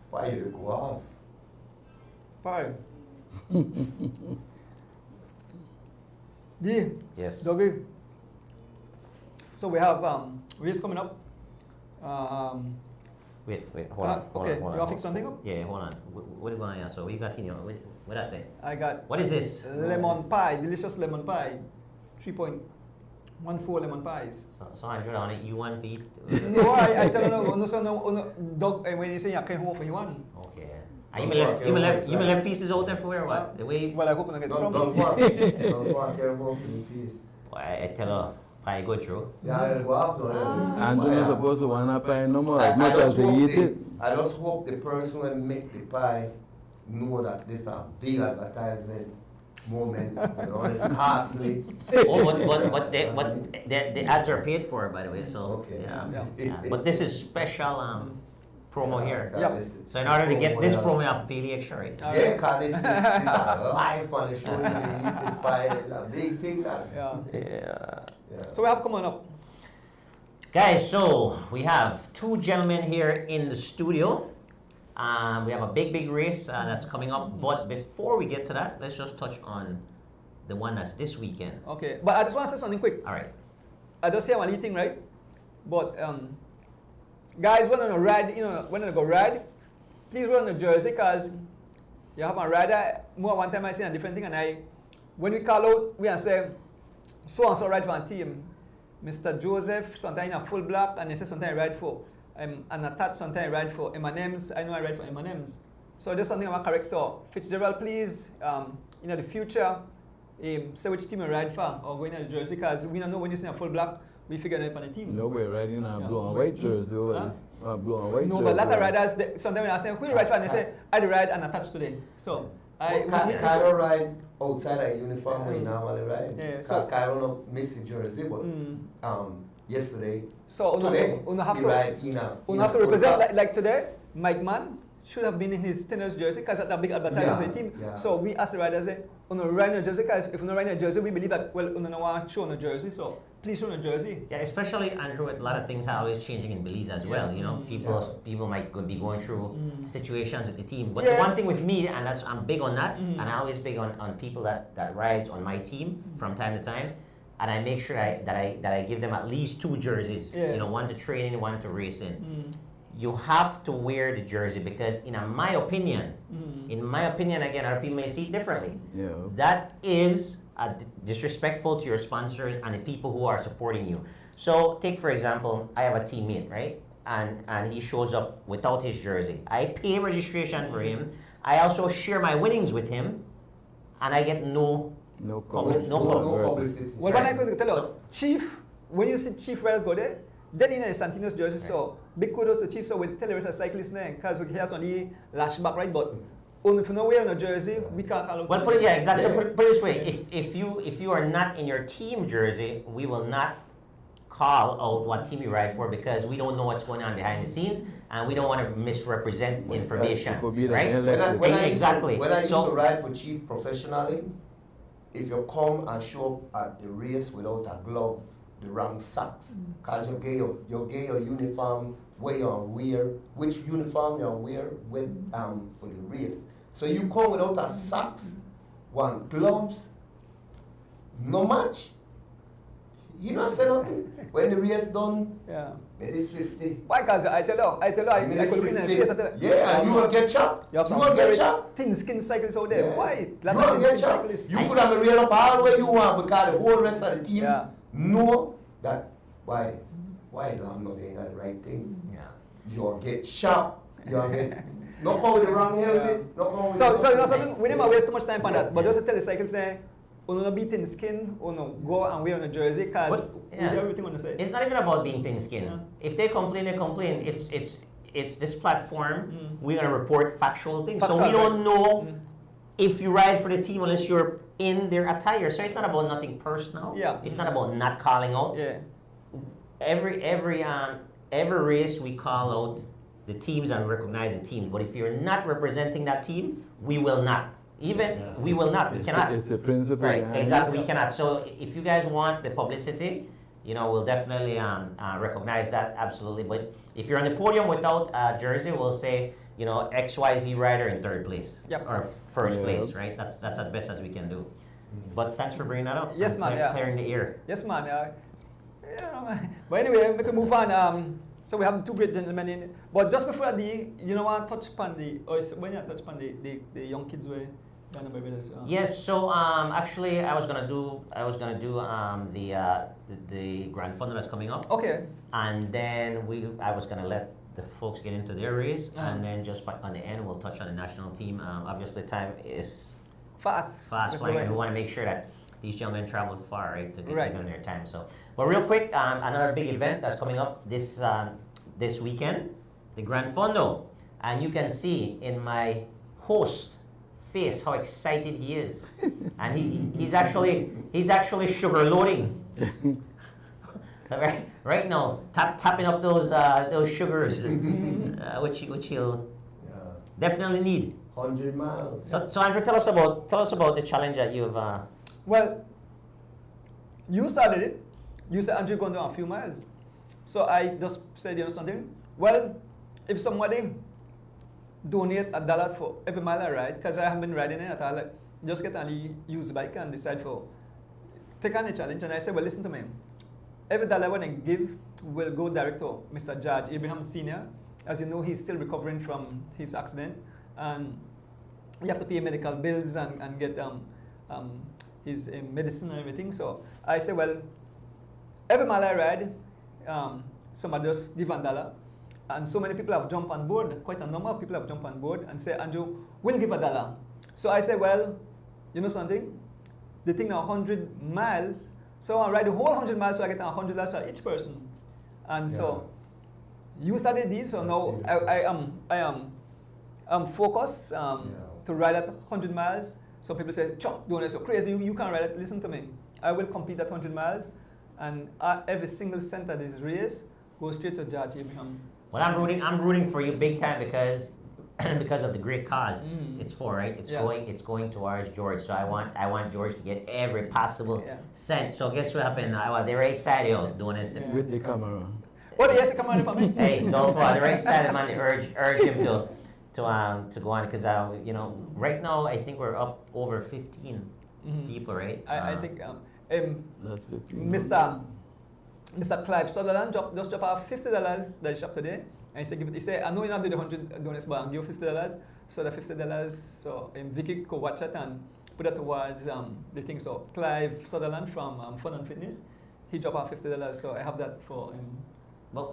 Why you go off? Bye. D. Yes. Doggy. So we have race coming up. Wait, hold on. Okay, hold on. you want to fix something up? Yeah, hold on. What are you going to answer? What you got in your, what that there? I got What is this? lemon pie, delicious lemon pie. 3.14 lemon pies. So I'm sure on it, you want to eat? No, I don't know. Dog, when you say you can't hold for you one. Okay. You may left pieces out there for where what? The way, Well, I hope I get the Don't crumbs. want care about the piece. I tell her, I go through. Yeah, I go off though. And you're not supposed to want to pie no more, I as much as just they hope eat it. I just hope the person who make the pie know that this is a big advertisement moment. You know, it's costly. Oh, but the ads are paid for, by the way. So Okay. yeah. But this is special promo here. Yep. Listen. So in order to get this promo, you have to pay the extra, right? Yeah, because this is a live on the show. You eat this pie, it's a big thing. That. Yeah. Yeah. So we have coming up. Guys, so we have two gentlemen here in the studio. We have a big race that's coming up. But before we get to that, let's just touch on the one that's this weekend. Okay, but I just want to say something quick. All right. I just say I'm eating, right? But guys, when on a ride, when I go ride, please run a jersey because you have a rider. More one time I see a different thing, and when we call out, we say so and so ride for a team. Mr. Joseph, sometimes in a full black, and they say sometimes I ride for and attached, sometimes I ride for M&M's. I know I ride for M&M's. So there's something I want to correct. So Fitzgerald, please, in the future, say which team you ride for or going to the jersey because we don't know when you see a full black, we figure it out on the team. No, we're riding a blue and white jersey over this. Blue and white No, jersey. but a lot of riders, sometimes when I say, who you ride for? And they say, I ride and attached today. So, Cairo ride outside a uniform we normally ride. Yeah, Because so- Cairo no miss the jersey, but yesterday, So, today, you have he to, ride in you have to represent, like today, Mike Mann should have been in his tennis jersey because that's a big advertisement for the team. Yeah. So we ask the riders, say, ride in a jersey because if you ride in a jersey, we believe that, well, you don't want to show on a jersey, so please show on a jersey. Yeah, especially Andrew, a lot of things are always changing in Belize as well. You know, people might be going through situations with the team. But the one thing with me, and I'm big on that, and I'm always big on people that rides on my team from time to time. And I make sure that I give them at least two jerseys. Yeah. You know, one to train in, one to race in. You have to wear the jersey because, in my opinion, again, other people may see it differently. Yeah. That is disrespectful to your sponsors and the people who are supporting you. So, take for example, I have a teammate, right? And he shows up without his jersey. I pay registration for him. I also share my winnings with him, and I get no publicity. Well, what I'm going to tell you, Chief, when you see Chief riders go there, then in a Santino's jersey, so big kudos to Chief. So we tell the rest of cyclists there, because we hear only lashback, right? But if you know we're in a jersey, we can't call out. Well, put it exactly. So put it this way: if you are not in your team jersey, we will not call out what team you ride for because we don't know what's going on behind the scenes and we don't want to misrepresent information, right? When I Exactly. When I used to ride for Chief professionally, if you come and show up at the race without a glove, the wrong socks, because you get your uniform, where you wear, which uniform you wear with for the race. So you come without a socks, one gloves, no match. You know say nothing. When the race done, maybe 50. Why? Because I tell you, I could look in the face. Yeah, and you will get chopped. You have some will very get chopped. thin skin cyclists out there. Yeah. Why? You will get chopped. You could have a real up all where you want because the whole rest of the team know that why I'm not doing the right thing. Yeah. You'll get shot. You'll get not come with the wrong helmet. Not come with So the you know something, we never waste too much time on that. But just to tell the cyclists there, no be thin skin, no go and wear on a jersey, because But, we yeah. do everything on the side. It's not even about being thin-skinned. Yeah. If they complain, they complain. It's this platform. Mm. We're gonna report factual things. So Factual, we don't know Mm. if you ride for the team unless you're in their attire. So it's not about nothing personal. Yeah. It's not about not calling out. Yeah. Every race we call out the teams and recognize the teams. But if you're not representing that team, we will not. We will not. We cannot. It's a principle. Right, behind exactly. it. We cannot. So if you guys want the publicity, we'll definitely recognize that, absolutely. But if you're on the podium without a jersey, we'll say, XYZ rider in third place. Yep. Or first Yeah. place, right? That's as best as we can do. But thanks for bringing that up. Yes, and man, yeah. clearing the ear. Yes, man. But anyway, we can move on. So we have two great gentlemen in. But just before that, want to touch upon when you touch upon the young kids were done by brothers. Yes. So actually, I was gonna do the Grand Fondo that's coming up, Okay. and then I was gonna let the folks get into their race, Uh-huh. and then just on the end, we'll touch on the national team. Obviously, time is Fast. fast Let's flying, go and we ahead. want to make sure that these young men travel far, right, to get Right. on their time. So, but real quick, another big event that's coming up this weekend, the Grand Fondo, and you can see in my host face how excited he is, and he's actually sugar loading. Right now, tapping up those sugars, which he'll Yeah. definitely need. 100 miles. So Andrew, tell us about the challenge that you've. Well, you started it. You said Andrew going down a few miles. So I just said, something? Well, if somebody donate $1 for every mile I ride, because I haven't been riding it at all, like, just get a used bike and decide take on the challenge. And I said, well, listen to me. Every dollar when I give will go direct to Mr. Judge Abraham Sr. As you know, he's still recovering from his accident. And you have to pay medical bills and get his medicine and everything. So I said, well, every mile I ride, somebody just give $1. And so many people have jumped on board, quite a number of people have jumped on board and say, Andrew, we'll give $1. So I said, well, you know something? The thing now 100 miles, so I ride the whole 100 miles so I get $100 for each person. And so you started this, so now I am focused to ride at 100 miles. So people say, Chuck, doing it so crazy, you can't ride it. Listen to me. I will complete that 100 miles, and every single cent of this race goes straight to Judge Abraham. Well, I'm rooting for you big time because of the great cause it's for, right? It's going towards George. So I want George to get every possible cent. So guess what happened? They're right side yo doing this. With the camera. Oh, yes, come on for me. Hey, don't fall. The right side man urge him to go on because right now I think we're up over 15 people, right? I think That's 15. Mr. Clive Sutherland just dropped off $50 that he shopped today, and he said, "He said, I know you're not doing the 100 donuts, but I'll give you $50." So the $50, so Vicky could watch it and put it towards the thing. So Clive Sutherland from Fun and Fitness, he dropped off $50. So I have that for him. But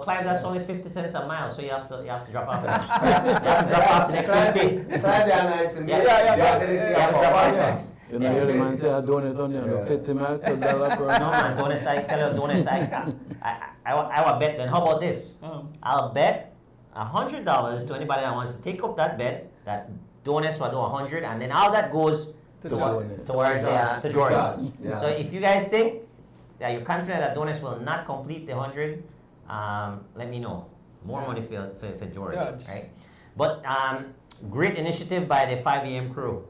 Clive, that's only 50 cents a mile, so you have to drop off. You have to drop off the next 50. Clive, they are nice to me. Yeah. They are ability You have to drop off. You know, the man say I donate on you 50 miles to $1 per No man, donuts I tell you donuts I will bet then. How about this? I'll bet $100 to anybody that wants to take up that bet that donuts will do 100, and then all that goes To towards to George. Yeah. So if you guys think that you're confident that donuts will not complete the 100, let me know. More money for George, right? But great initiative by the 5 a.m. crew.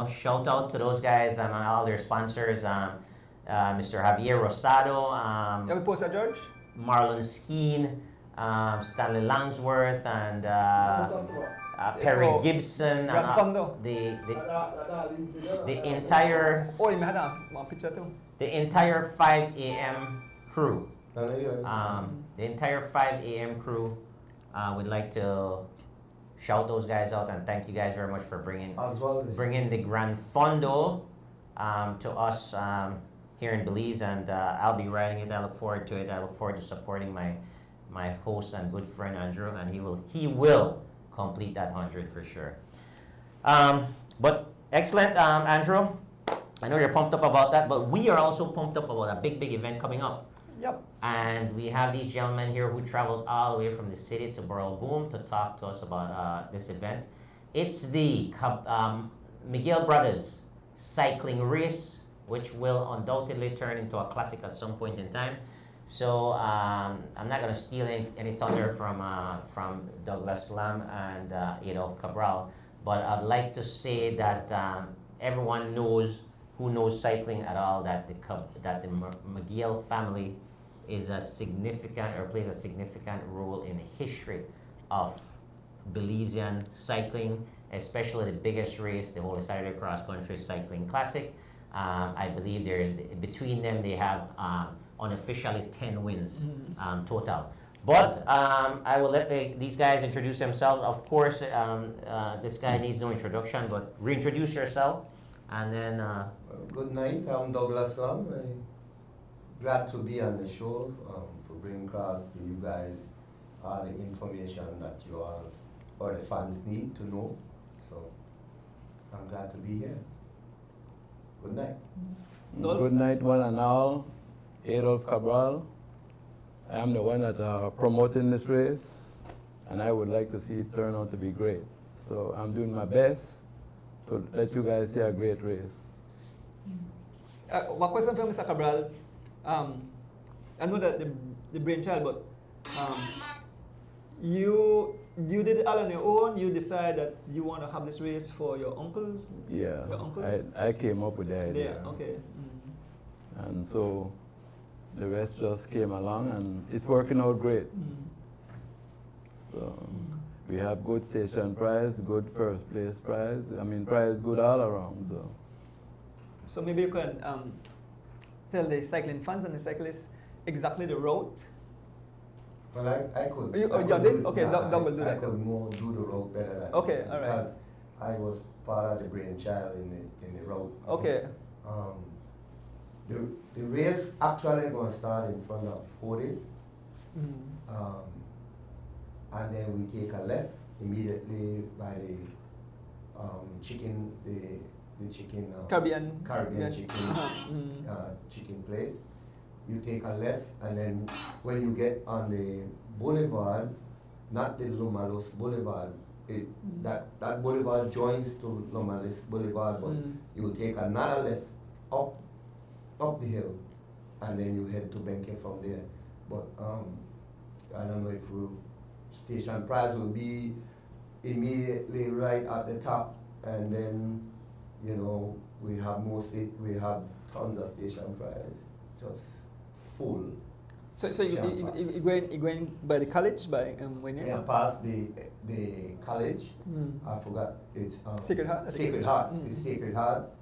Shout out to those guys and all their sponsors. Mr. Javier Rosado, You have a poster, George? Marlon Skeen, Stanley Langsworth, and Perry For Gibson, Grand and Fondo. the entire Oh, you had one picture too. the entire 5 a.m. crew. Yeah. The entire 5 a.m. crew would like to shout those guys out and thank you guys very much for bringing the Grand Fondo to us here in Belize, and I'll be riding it. I look forward to it. I look forward to supporting my host and good friend Andrew, and he will complete that 100 for sure. But excellent, Andrew. I know you're pumped up about that, but we are also pumped up about a big event coming up. Yep. And we have these gentlemen here who traveled all the way from the city to Borough Boom to talk to us about this event. It's the Miguel Brothers cycling race, which will undoubtedly turn into a classic at some point in time. So I'm not going to steal any thunder from Douglas Lam and Adolf Cabral, but I'd like to say that everyone knows who knows cycling at all that the Miguel family is a significant or plays a significant role in the history of Belizean cycling, especially the biggest race, the Holy Saturday Cross Country Cycling Classic. I believe between them they have unofficially 10 wins total. But I will let these guys introduce themselves. Of course, this guy needs no introduction, but reintroduce yourself, and then. Good night. I'm Douglas Lam. I'm glad to be on the show for bringing across to you guys all the information that you all or the fans need to know. So I'm glad to be here. Good night. Good night, one and all. Adolf Cabral. I am the one that promoting this race, and I would like to see it turn out to be great. So I'm doing my best to let you guys see a great race. One question for Mr. Cabral. I know that the brainchild, but you did it all on your own. You decide that you want to have this race for your uncle. Yeah, Your uncle. I came up with the idea. There. Okay. And so the rest just came along, and it's working out great. So we have good station prize, good first place prize. I mean, prize good all around. So maybe you can tell the cycling fans and the cyclists exactly the route. Well, I could. You could did? do- Okay, yeah, Doug will do I that. could more do the road better than Okay, him all right. Because I was part of the brainchild in the road. Okay. The race actually going to start in front of Hodes, and then we take a left immediately by the chicken, the chicken Caribbean. chicken chicken place. You take a left, and then when you get on the boulevard, not the Lomalos Boulevard, that boulevard joins to Lomalos Boulevard, but you will take another left up the hill, and then you head to Benke from there. But I don't know if station price will be immediately right at the top, and then we have tons of station price just full. So you going by the college by when Yeah, past the college. I forgot it's Sacred Heart? Sacred Hearts. It's Sacred Hearts.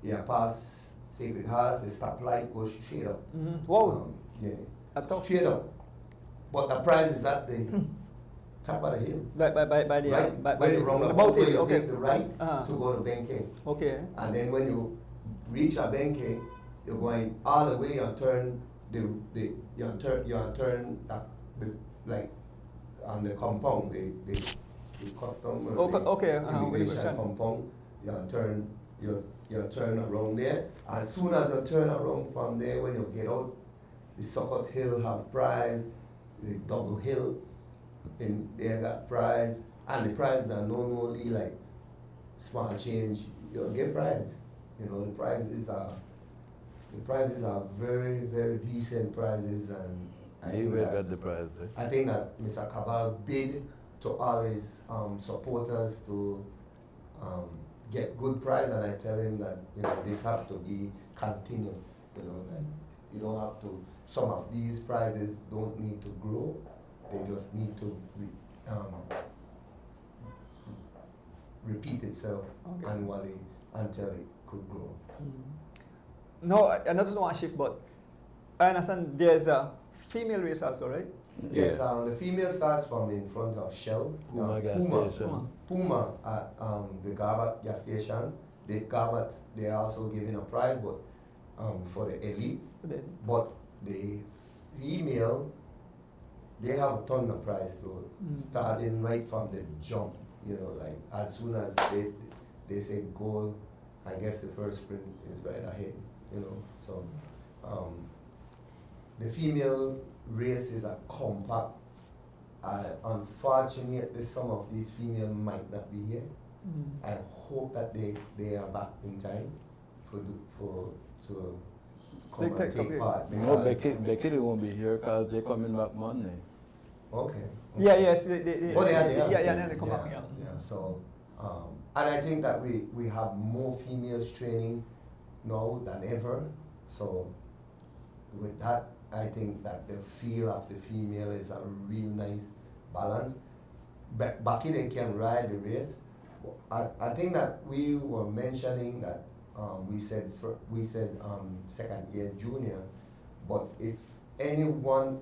Yeah, past Sacred Hearts, the stoplight goes straight up. Wow. Yeah, straight up. But the price is at the top of the hill. By the Right, by when the you round about about, it. you Okay. take the right to go to Benke. Okay. And then when you reach a Benke, you're going all the way and turn like on the compound, the custom immigration compound. You turn around there. As soon as you turn around from there, when you get out, the Succot Hill have prize, the Double Hill in there got prize, and the prize are not only like small change, you'll get prize. The prizes are very, very decent prizes, and I think that Mr. Cabal bid to always support us to get good prize, and I tell him that this has to be continuous. Like you don't have to. Some of these prizes don't need to grow; they just need to repeat itself annually until it could grow. No, I just want to shift, but I understand there's a female race also, right? Yes, the female starts from in front of Shell. Puma gas station. Puma at the Garbat gas station. The Garbat, they're also giving a prize, but for the elite. But the female, they have a ton of prize too, starting right from the jump. Like as soon as they say go I guess the first sprint is right ahead, you know. So the female races are compact. Unfortunately, some of these females might not be here. I hope that they are back in time to come and take part. No, Becky won't be here because they're coming back Monday. Okay. Yeah, yes, they They come back. Yeah. So, and I think that we have more females training now than ever. So, with that, I think that the feel of the female is a real nice balance. Becky, they can ride the race. I think that we were mentioning that we said second year junior, but if anyone,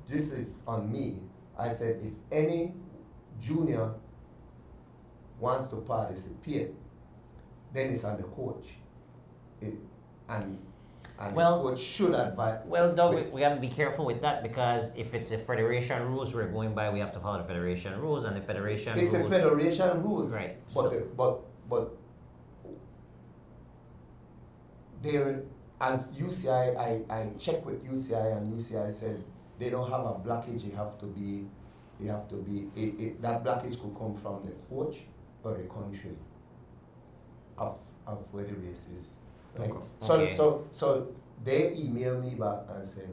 this is on me. I said if any junior wants to participate, then it's on the coach. And Well, the coach should advise. Well, Doug, we have to be careful with that because if it's a federation rules we're going by, we have to follow the federation rules, and the federation It's rules. a federation rules. Right. But there, as UCI, I checked with UCI, and UCI said they don't have a blockage. That blockage could come from the coach or the country of where the race is. Right? Okay. So they emailed me back and said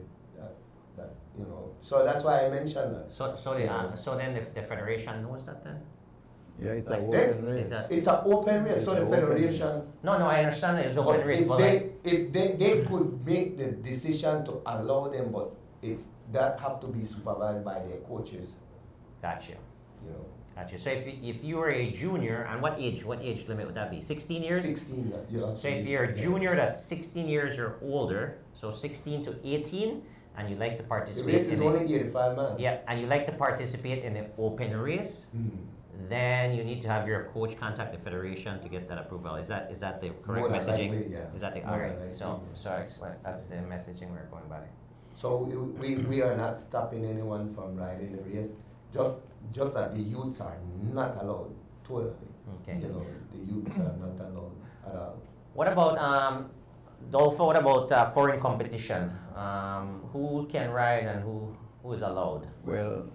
that you know. So that's why I mentioned that. So then if the federation knows that then? Yeah, it's Like an that- open race. Is that- It's an open race, It's so an the open federation. race. No, I understand that it's open But race, but like, if they could make the decision to allow them, but that have to be supervised by their coaches, gotcha. you know. Gotcha. So if you were a junior, and what age limit would that be? 16 years? 16, yeah. So if you're a junior that's 16 years or older, so 16 to 18, and you'd like to The participate race is in only 85 miles. yeah, and you'd like to participate in the open race, then you need to have your coach contact the federation to get that approval. Is that the correct More than messaging? likely, yeah. Is that the More all than right? likely, So yeah. that's the messaging we're going by. So we are not stopping anyone from riding the race. Just that the youths are not allowed totally. Okay. You know, the youths are not allowed at all. What about Dolpho? What about foreign competition? Who can ride and who is allowed? Well,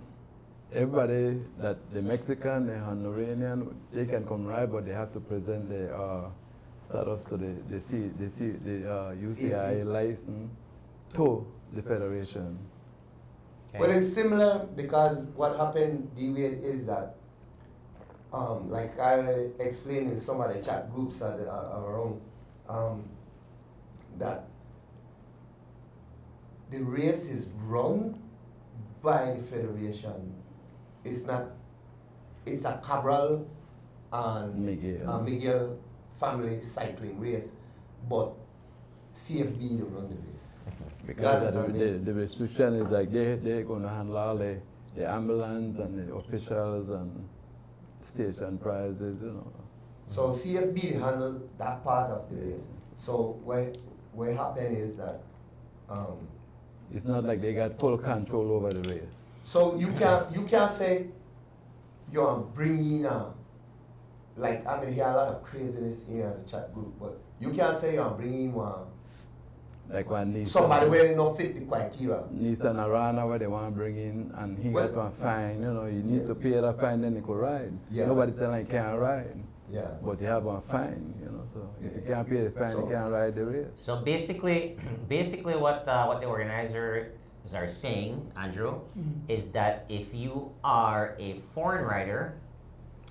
everybody that the Mexican, the Honduran, they can come ride, but they have to present the status to the UCI license to the federation. Okay. Well, it's similar because what happened, D-Wade, is that, like I explained in some of the chat groups that are around, that the race is run by the federation. It's a Cabral and Miguel family cycling race, but CFB don't run the race. Because the restriction is like they're going to handle all the ambulance and the officials and station prizes, you know. So CFB handle that part of the race. So what happened is that It's not like they got full control over the race. so you can't say you're bringing like I mean hear a lot of craziness here in the chat group, but you can't say you're bringing one Like when Nissan, somebody where not fit the criteria. Nissan Arana where they want to bring in and he Well- got one fine, you know, you need to pay that fine then you could ride. Yeah. Nobody tell him you can't ride, Yeah. but you have one fine, you know, so if you can't pay the fine, So- you can't ride the race. So basically what the organizers are saying, Andrew, is that if you are a foreign rider,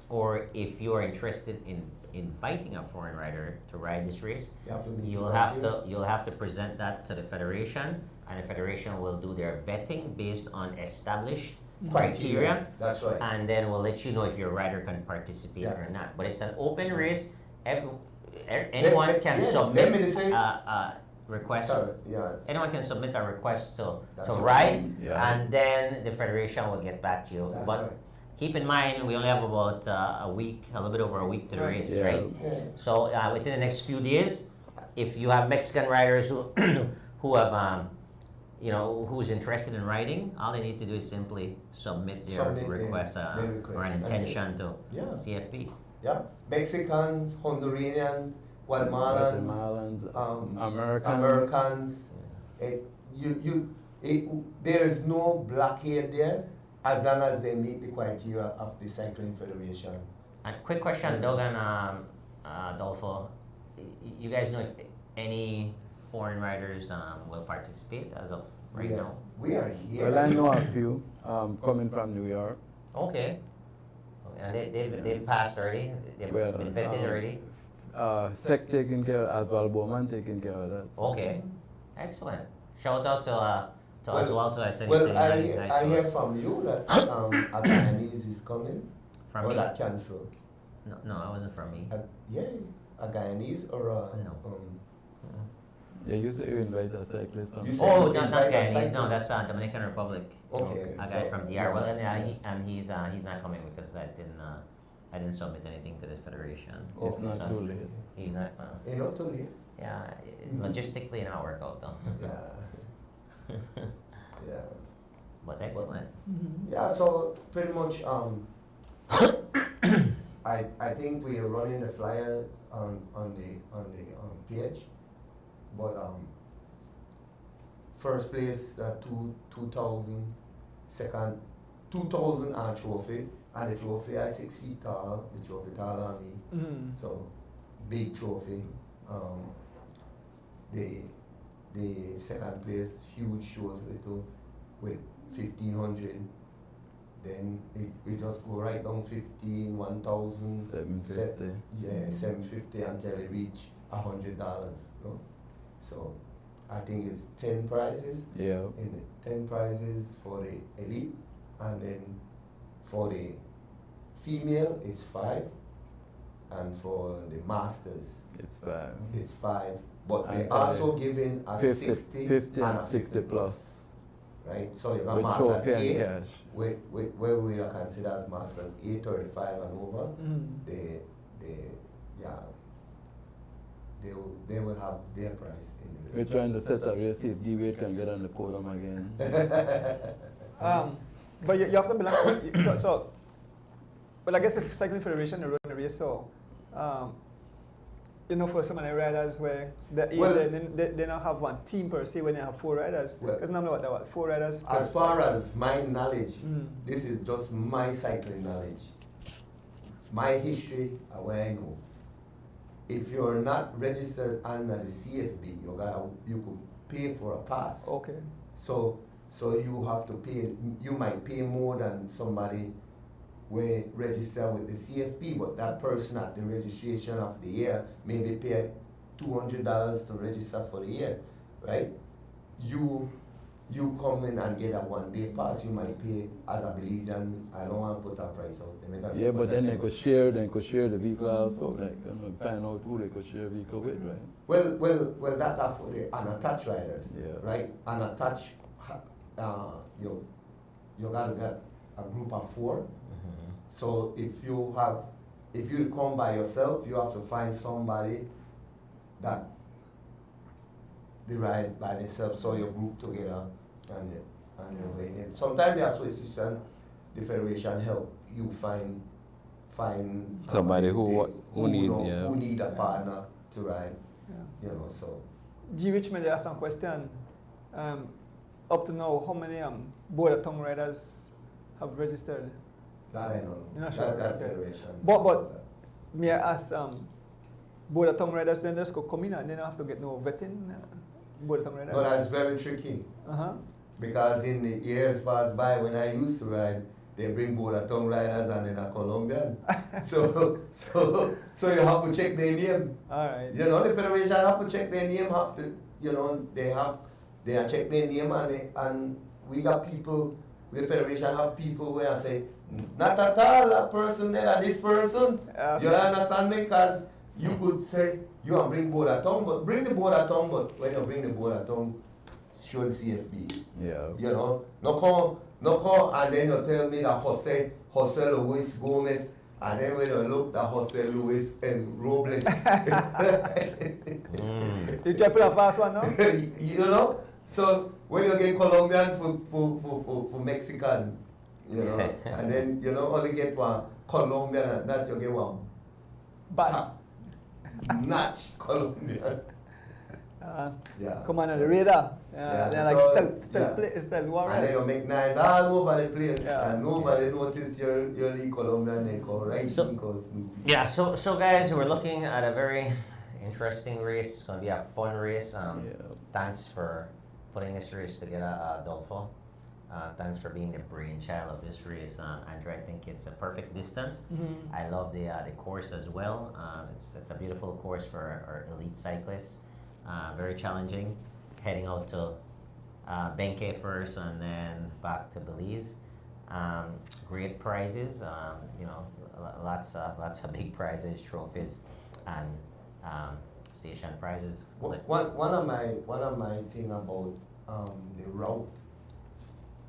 or if you are interested in inviting a foreign rider to ride this race, You have to meet you'll the have criteria. to present that to the federation, and the federation will do their vetting based on established criteria, That's right. and then we'll let you know if your rider can participate Yeah. or not. But it's an open race. Anyone can yeah, submit let me just say- a request. Sorry, yeah. Anyone can submit a request to That's ride, right. Yeah. and then the federation will get back to you. That's But right. keep in mind, we only have about a week, a little bit over a week to the Right. race, Yeah. right? Yeah. So within the next few days, if you have Mexican riders who who have who's interested in riding, all they need to do is simply submit their Submit their- request their request. or an That's it. intention to Yeah. CFP. Yeah, Mexicans, Honduranians, Guatemalans, Americans. There is no blockade there as long as they meet the criteria of the Cycling Federation. And quick question, Doug and Adolfo. You guys know if any foreign riders will participate as of right now? We are here. Well, I know a few coming from New York. Okay. And they've passed already? They've been vetted already? SEC taking care, as well Belmopan taking care of that. Okay. Excellent. Shout out to Oswaldo. I said I hear from you that a Guyanese is coming. From or me? that cancelled. No, it wasn't from me. Yeah, a Guyanese or a... No. Yeah, you say you invite a cyclist. You said Oh, you not invite a Guyanese. No, cyclist. that's Dominican Republic. Okay. A guy from DR. Well, and he's not coming because I didn't submit anything to the federation. It's not So too late. He's not. You know, too late. Yeah, logistically it not work out though. Yeah. Yeah. But excellent. Yeah, so pretty much I think we are running the flyer on the page, but first place 2000, second 2000 trophy, and the trophy is 6 feet tall. The trophy taller than me, so big trophy. The second place huge shows little with 1500. Then it just go right down 15, 1000, 750. Yeah, 750 until it reach $100. No? So I think it's 10 prizes. Yeah. In the 10 prizes for the elite, and then for the female it's 5, and for the masters It's 5. it's 5. But And they also giving a 60 50 and and a 60 plus. Right, so you got With masters trophy and A, cash. where we are considered as masters A 35 and over. They will have their price in the We're trying to set a race, see if D-Wade can get on the podium again. But you have to belong. But I guess the Cycling Federation run a race, so for some of the riders where they don't have one team per se when they have 4 riders. Because normally what 4 riders. As far as my knowledge, this is just my cycling knowledge, my history, and where I know. If you're not registered under the CFB, you could pay for a pass. Okay. So you have to pay. You might pay more than somebody we register with the CFP, but that person at the registration of the year maybe pay $200 to register for the year, right? You come in and get a 1-day pass. You might pay as a Belizean. I don't want to put a price out. Yeah, but then they could share the vehicle also, like find out who they could share a vehicle with, right? Well, that's for the unattached riders, right? Unattached, you gotta get a group of 4. So if you come by yourself, you have to find somebody that they ride by themselves, so you group together and you're going in. Sometimes the association, the federation help you find somebody who need a partner to ride. Yeah. So. G. Richmond asked some question. Up to now, how many border tongue riders have registered? That I don't know. You're not sure? That federation. But may I ask, border tongue riders then just go come in and they don't have to get no vetting? Border tongue riders? But that's very tricky. Because in the years past by when I used to ride, they bring border tongue riders and then a Colombian. so you have to check their name. All right. The federation have to check their name. They check their name and we got people. The federation have people where I say, not at all that person there, this person. You understand me? Because you could say, you want to bring border tongue, but bring the border tongue, but when you bring the border tongue, show the CFB. Yeah. No come, and then you tell me that Jose Luis Gomez, and then when you look at Jose Luis Robles. You try to put a fast one now? So when you get Colombian for Mexican, and then only get one Colombian and that you get one But top notch Colombian. Yeah. come on the radar. Yeah, They're like so, still And then warriors. you make nice all over the place, Yeah. and nobody notice you're the Colombian. They go right, So- he goes Snoopy. Yeah, so guys, we're looking at a very interesting race. It's going to be a fun race. Yeah. Thanks for putting this race together, Adolfo. Thanks for being the brainchild of this race, Andrew. I think it's a perfect distance. Mhm. I love the course as well. It's a beautiful course for our elite cyclists. Very challenging. Heading out to Benque first and then back to Belize. Great prizes. Lots of big prizes, trophies, and station prizes. One of my thing about the route,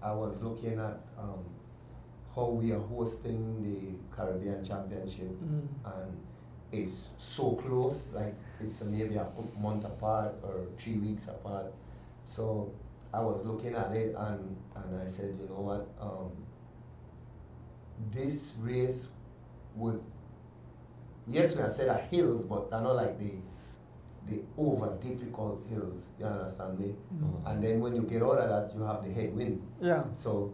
I was looking at how we are hosting the Caribbean Championship, Mhm. and it's so close, like it's maybe a month apart or 3 weeks apart. So I was looking at it and I said, you know what, this race would, yes, we have said are hills, but they're not like the over difficult hills, you understand me? Mhm. And then when you get out of that, you have the headwind. Yeah. So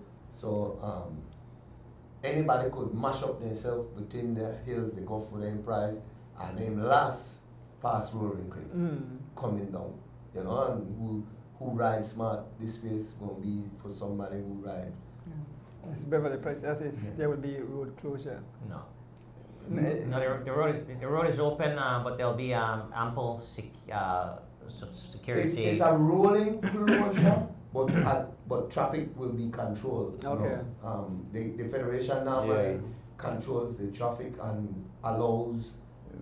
anybody could mash up themselves between the hills, they go for the prize, and then last past Roaring Creek, Mm. coming down, you know, and who rides smart, this race gonna be for somebody who ride. Yeah. It's Beverly Price as if Yeah. there will be road closure. No. Mm. No, the road is open, but there'll be ample security. It's a rolling closure, but traffic will be controlled. you Okay. know. The federation normally Yeah. controls the traffic and allows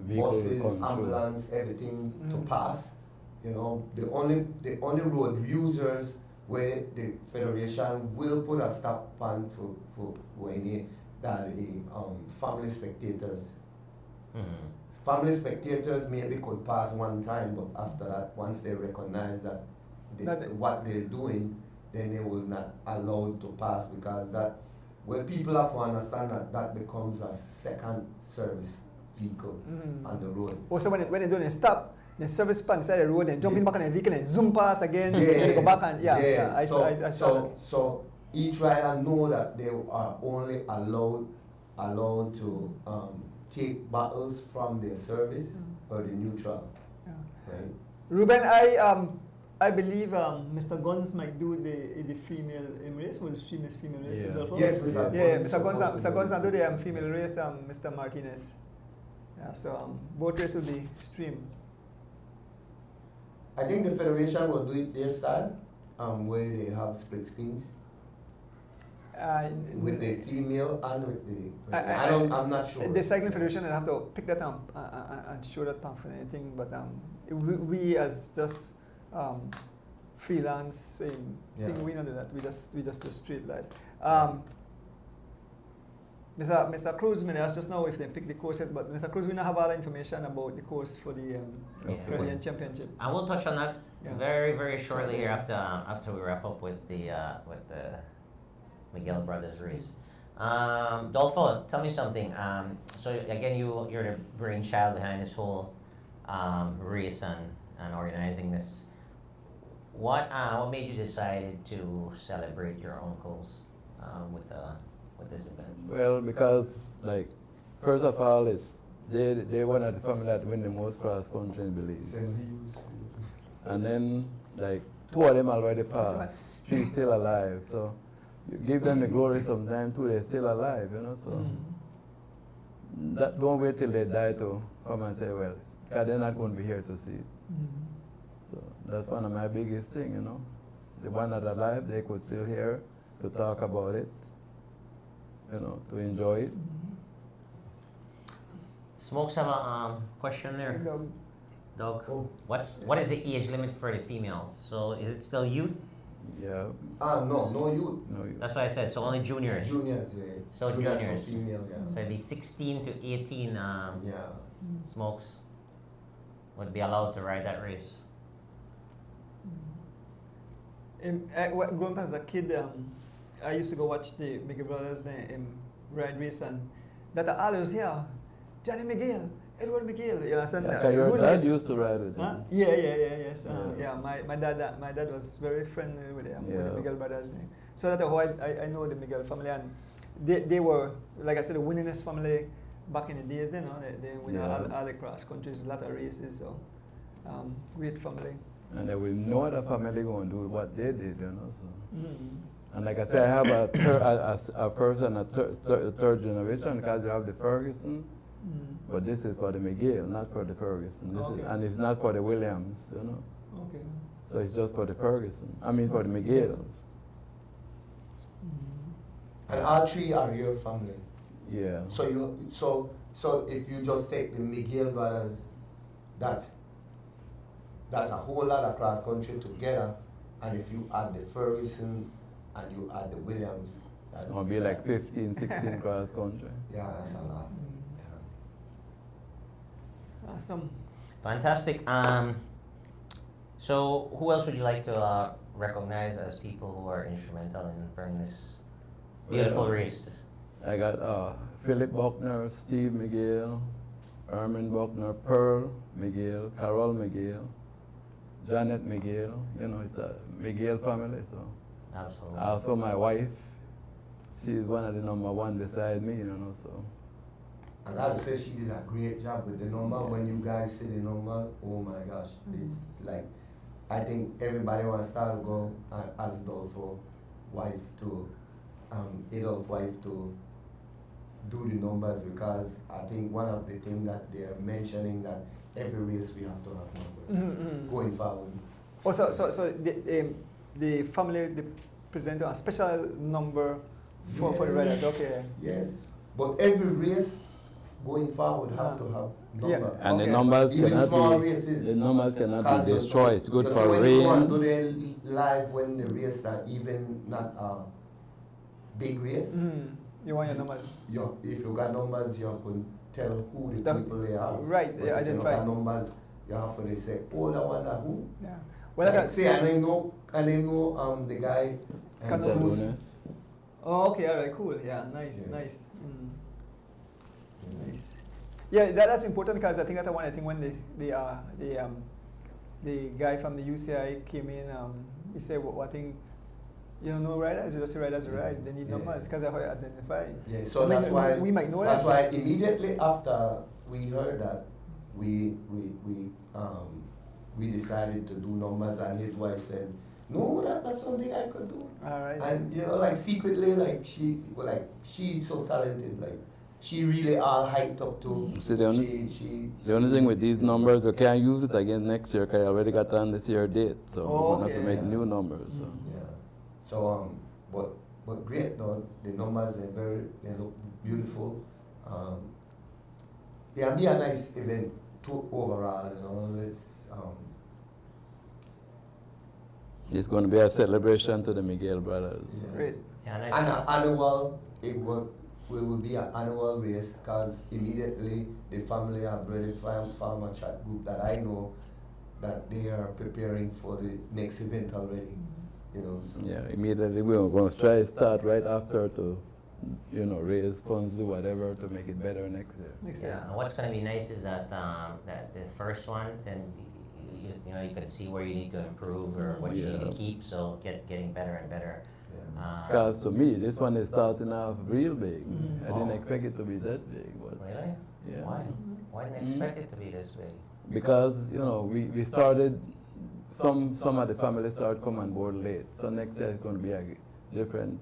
Vehicle buses, control. ambulance, everything to Mm. pass. You know, the only road users where the federation will put a stop on for any that family spectators. Mhm. Family spectators maybe could pass one time, but after that, once they recognize that, what they're doing, then they will not allow to pass, because that, well, people have to understand that becomes a second service vehicle Mm. on the road. Also, when they don't stop, the service pan inside the road and jumping back on the vehicle and zoom past again, then they go back and I saw that. So each rider know that they are only allowed to take bottles from their service or the neutral, Yeah. right? Ruben, I believe Mr. Guns might do the female race. Will stream his female race. Yeah. Therefore. Yes, Mr. Yeah, Guns Mr. Guns, supposed to Mr. Guns do and do it. the female race. Mr. Martinez. Yeah, so both races will be streamed. I think the federation will do it their side, where they have split screens with the female and with the. I'm not sure. The cycling federation will have to pick that up and show that pamphlet and anything. But we as just freelance thing, we don't do that. We just do street life. Mr. Cruz, I asked just now if they pick the course yet, but Mr. Cruz, we don't have all the information about the course for the Caribbean Championship. I will touch on that Yeah. very, very shortly here after we wrap up with the Miguel Brothers race. Dolfo, tell me something. So again, you're the brainchild behind this whole race and organizing this. What made you decide to celebrate your uncles with this event? Well, because like, first of all, it's they one of the family that win the most cross country in Belize, and then like 2 of them already passed, 3 still alive. So you give them the glory sometime too. They're still alive, you know. So that don't wait till they die to come and say, well, because they're not going to be here to see it. So that's one of my biggest thing, you know. The one that are alive, they could still hear to talk about it, you know, to enjoy it. Smokes have a question there. Doug, Oh. what is the age limit for the females? So is it still youth? Yeah. No youth. No, you. That's what I said. So only juniors. Juniors, yeah. So for juniors. female, yeah. So it'd be 16 to 18 Yeah. smokes would be allowed to ride that race. Growing up as a kid, I used to go watch the Miguel Brothers ride race, and that I always hear, Johnny Miguel, Edward Miguel, you understand? Yeah, your Good dad man. used to ride with Huh? him. Yes. Yeah. My dad was very friendly with him, with Yeah. the Miguel Brothers. So that's how I know the Miguel family, and they were, like I said, the winningest family back in the days. They win Yeah. all across countries, a lot of races. So great family. And there will no other family going to do what they did, you know. So. Mm. And like I said, I have a first and a third generation because you have the Ferguson, Mm. but this is for the McGill, not for the Ferguson. Okay. And it's not for the Williams, you know. Okay. So it's just for the Ferguson. I mean for the McGills. Mm. And all three are your family. Yeah. So if you just take the Miguel Brothers, that's a whole lot across country together, and if you add the Fergusons and you add the Williams, It's going to be like 15, 16 cross country. Yeah, that's a lot. Awesome. Fantastic. So who else would you like to recognize as people who are instrumental in bringing this beautiful Well, race? I got Philip Buckner, Steve McGill, Herman Buckner, Pearl McGill, Carol McGill, Janet McGill. You know, it's a McGill family. So Absolutely. also my wife, she's one of the number one beside me. You know, so I gotta say she did a great job with the number. When you guys see the number, oh my gosh, it's like, I think everybody wants to start to go as Adolfo wife to, Adolf's wife to do the numbers, because I think one of the things that they're mentioning that every race we have to have numbers going forward. Oh, so the family they present a special number for the riders. Okay. Yes, but every race going forward have to have Yeah. number. and Okay. the numbers Even small cannot be races. the numbers cannot Cause be destroyed. It's good you for see when you go and do rain. the live when the race that even not a big race, You want your numbers. if you got numbers, you can tell who the people they are. Right, But yeah, if you don't identify. got numbers, you have to say, oh, I wonder who. Yeah. Well, I Like, got, say, I know the guy. Kind The of who's- Lunas. Oh, okay, all right, cool. Yeah, nice, Yeah. nice. Nice. Yeah, that's important because I think that's one. I think when the guy from the UCI came in, he said, well, I think, no riders, just riders ride. They need Yeah. numbers because that's how you identify. Yeah, so I mean, that's why we might know that's that. why immediately after we heard that, we decided to do numbers, and his wife said, no, that's something I could do. All right. And like secretly, she's so talented, like she really all hyped up to. See, the only thing with these numbers, you can't use it again next year because you already got on this year date. So we're going to have to make yeah. new numbers. So. Yeah. So but great though. The numbers they look beautiful. Yeah, be a nice event overall. Let's It's going to be a celebration to the Miguel Brothers. Great. Yeah, and And I an annual, it will be an annual race, because immediately the family have ready farmer chat group that I know that they are preparing for the next event already. So. Yeah, immediately we're going to try to start right after to, raise funds, do whatever to make it better next year. Next yeah, year. and what's going to be nice is that that the first one, then you can see where you need to improve or what you need to Yeah. keep. So getting better and better. Because to me, this one is starting off real big. I didn't Oh. expect it to be that big. But Really? yeah. Why? Why didn't you expect it to be this big? Because, we started, some of the families started coming on board late. So next year it's going to be a different,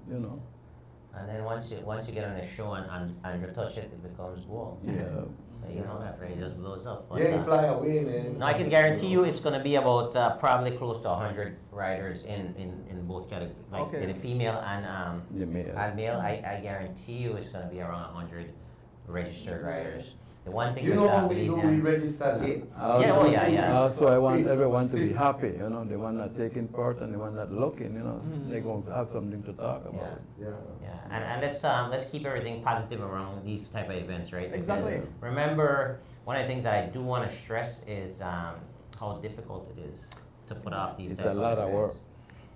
And then once you get on the show and you touch it, it becomes gold. Yeah. So that right just blows up. But, Yeah, you fly away, man. no, I can guarantee you it's going to be about probably close to 100 riders in both categories, like Okay. in the female and Yeah, male. male. I guarantee you it's going to be around 100 registered riders. The one thing You with know how we do, we Belizeans- register late. Yeah, yeah. Also, I want everyone to be happy, the one that taking part and the one that looking, they're going to have something to talk about. Yeah. Yeah, and let's keep everything positive around these type of events, right? Because Exactly. remember, one of the things that I do want to stress is how difficult it is to put off these It's type a lot of work. events.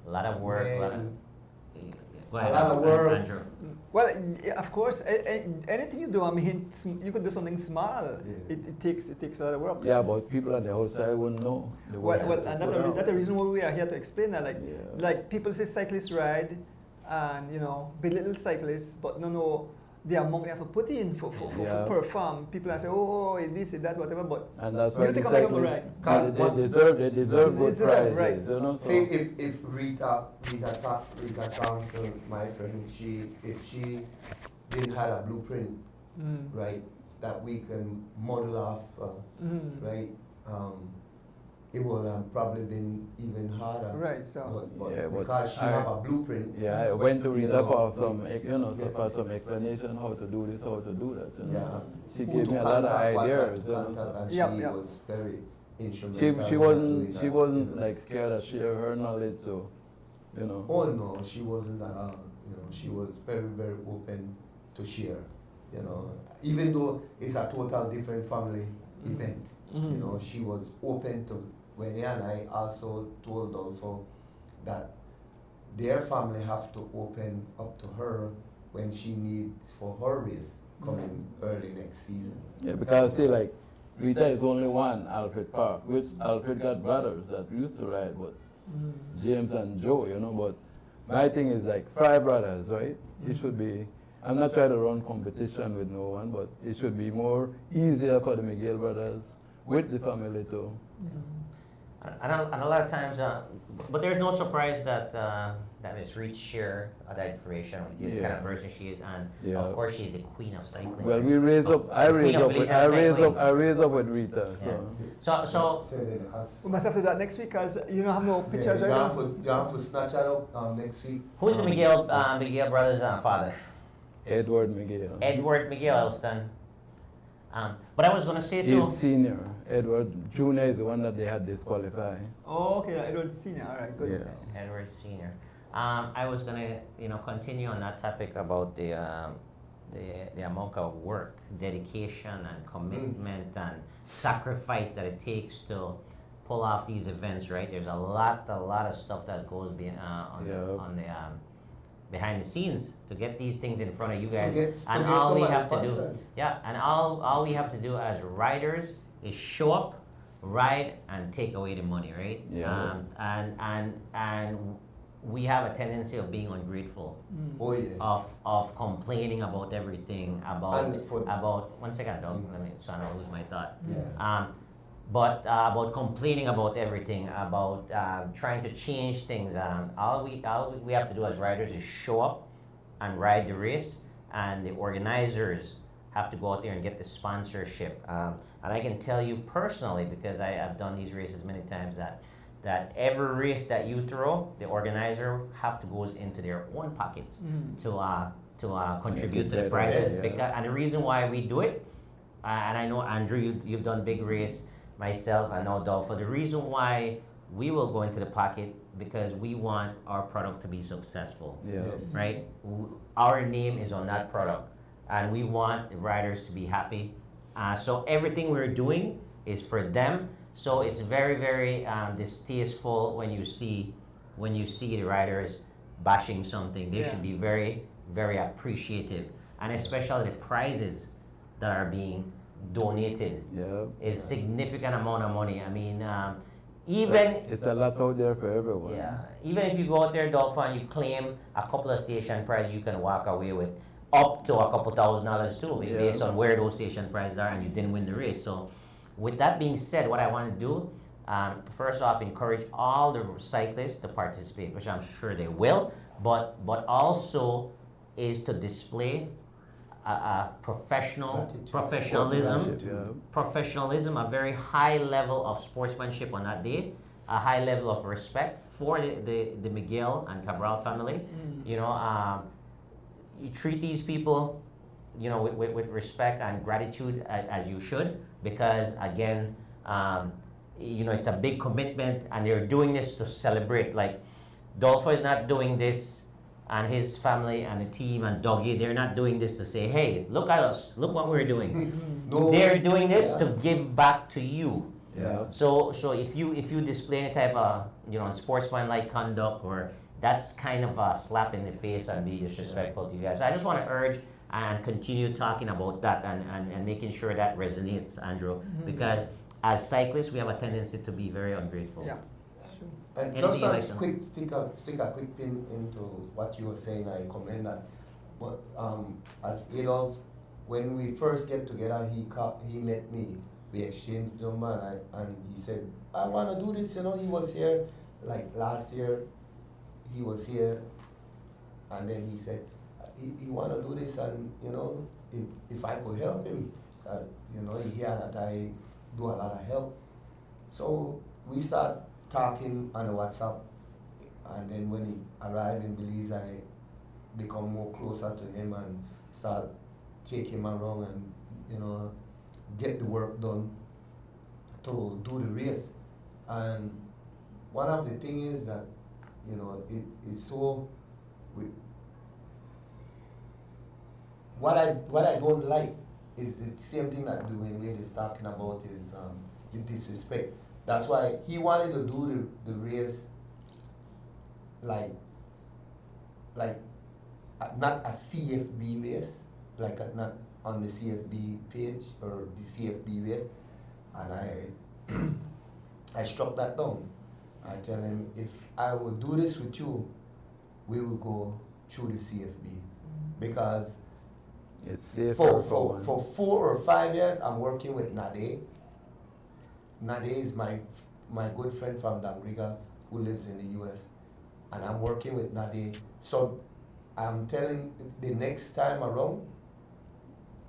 A lot of work. A lot of, Man. Go a ahead, lot of work. Andrew. Well, yeah, of course, anything you do, I mean, you could do something small. Yeah. It takes a lot of work. Yeah, but people at the outside wouldn't know. They Well, wouldn't well, have and to that's put out. the reason why we are here to explain that. Yeah. Like people say cyclists ride, and belittle cyclists, but no, the amount they have to put in for Yeah. perform. People are say, oh, this, that, whatever, but And that's you why the take a look cyclists, right. they deserve good deserve, prizes, right. you know. So See, if Rita Thompson, my friend, if she didn't have a blueprint, right, that we can model off, right, it would have probably been even harder. Right, so. But Yeah, but because she I- have a blueprint. yeah, I went to you Rita know, for some explanation how to do this, how to do that. You know. Yeah. She Who gave to me a lot of contact, what ideas. not You to know, contact, so. and Yep, she yep. was very instrumental. She in doing wasn't that. like scared to share her knowledge, so you know. Oh no, she wasn't at all. She was very, very open to share. Even though it's a total different family event. She was open to. When and I also told also that their family have to open up to her when she needs for her race coming early next season. Yeah, because see, like Rita is only one Alfred Park, which Alfred got brothers that used to ride, but James and Joe, But my thing is like 5 brothers, right? It should be. I'm not trying to run competition with no one, but it should be more easier for the Miguel brothers with the family too. And a lot of times, but there's no surprise that that Miss Reach share that information with you, the kind of person she is, and Yeah. of course she's the queen of cycling. Well, we raise up. I The raise queen of up. Belize I and raise cycling. up. I raise up with Rita. So. So Say that it has- We must have to do that next week because you don't have no pictures you right have now. to, you have to snatch that up next week. who's the Miguel Brothers' father? Edward Miguel. Edward Miguel Elston. But I was gonna say too. He's senior. Edward Junior is the one that they had disqualified. Oh, okay, Edward Senior. All right, good. Yeah. Edward Senior. I was gonna, continue on that topic about the amount of work, dedication, and commitment and sacrifice that it takes to pull off these events. Right? There's a lot of stuff that goes behind the scenes to get these things in front of you guys. To And get all we some of the have to do, sponsors. and all we have to do as riders is show up, ride, and take away the money, right? Yeah. And we have a tendency of being ungrateful, Oh yeah. of complaining about everything, about And for- 1 second, dog. Let me so I don't lose my thought. Yeah. But about complaining about everything, about trying to change things. All we have to do as riders is show up and ride the race, and the organizers have to go out there and get the sponsorship. And I can tell you personally, because I have done these races many times, that every race that you throw, the organizer have to goes into their own pockets to contribute to the better, prizes. yeah. Because, and the reason why we do it, and I know Andrew, you've done big race, myself, and now Dolpha. The reason why we will go into the pocket because we want our product to be successful, Yeah. Yes. right? Our name is on that product, and we want the riders to be happy. So everything we're doing is for them. So it's very, very distasteful when you see the riders bashing something. They should be very, very appreciative, and especially the prizes that are being donated Yeah. is significant amount of money. I mean, So even it's a lot out there for everyone. yeah, even if you go out there, Dolphin, and you claim a couple of station prizes, you can walk away with up to a couple $1,000s too, Yeah. based on where those station prizes are, and you didn't win the race. So, with that being said, what I want to do, first off, encourage all the cyclists to participate, which I'm sure they will, but also is to display a Gratitude. professionalism, Yeah. professionalism, a very high level of sportsmanship on that day, a high level of respect for the Miguel and Cabral family. You know, you treat these people, with respect and gratitude as you should, because again, it's a big commitment, and they're doing this to celebrate. Like, Dolpha is not doing this, and his family and the team and Doggy, they're not doing this to say, hey, look at us, look what we're doing. No. They're doing this to give back to you. Yeah. So if you display any type of sportsmanlike conduct, or that's kind of a slap in the face and be disrespectful to you guys. So I just want to urge and continue talking about that and making sure that resonates, Andrew, because as cyclists, we have a tendency to be very ungrateful. Yeah, that's true. And Anything just you a like to- quick stick a quick pin into what you were saying. I commend that. But as Adolf, when we first get together, he met me. We exchanged number, and he said, "I want to do this." You know, he was here like last year. He was here, and then he said, "He want to do this, and you know, if I could help him, you know, he hear that I do a lot of help." So we start talking on WhatsApp, and then when he arrived in Belize, I become more closer to him and start take him around and, you know, get the work done to do the race. And one of the things is that, you know, it's so what I don't like is the same thing that Dwayne Wade is talking about is the disrespect. That's why he wanted to do the race like not a CFB race, not on the CFB page or the CFB race, and I struck that down. I tell him, if I will do this with you, we will go through the CFB, because It's safer for 4 or 5 years I'm working with Nade. Nade is my good friend from Damriga who lives in the US, and I'm working with Nade. So I'm telling the next time around,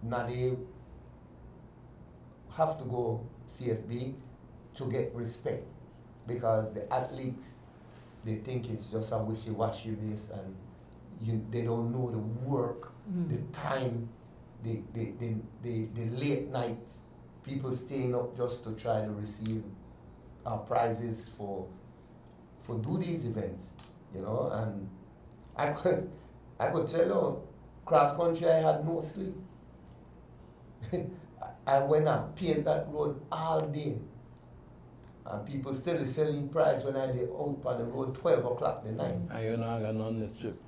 Nade have to go CFB to get respect, because the athletes, they think it's just a wishy-washy race, and they don't know the work, the time, the late nights, people staying up just to try to receive prizes for do these events, you know. And I could tell you, cross country, I had no sleep. I went and painted that road all day, and people still selling price when I did out on the road 12 o'clock the night. And you're not going on this trip.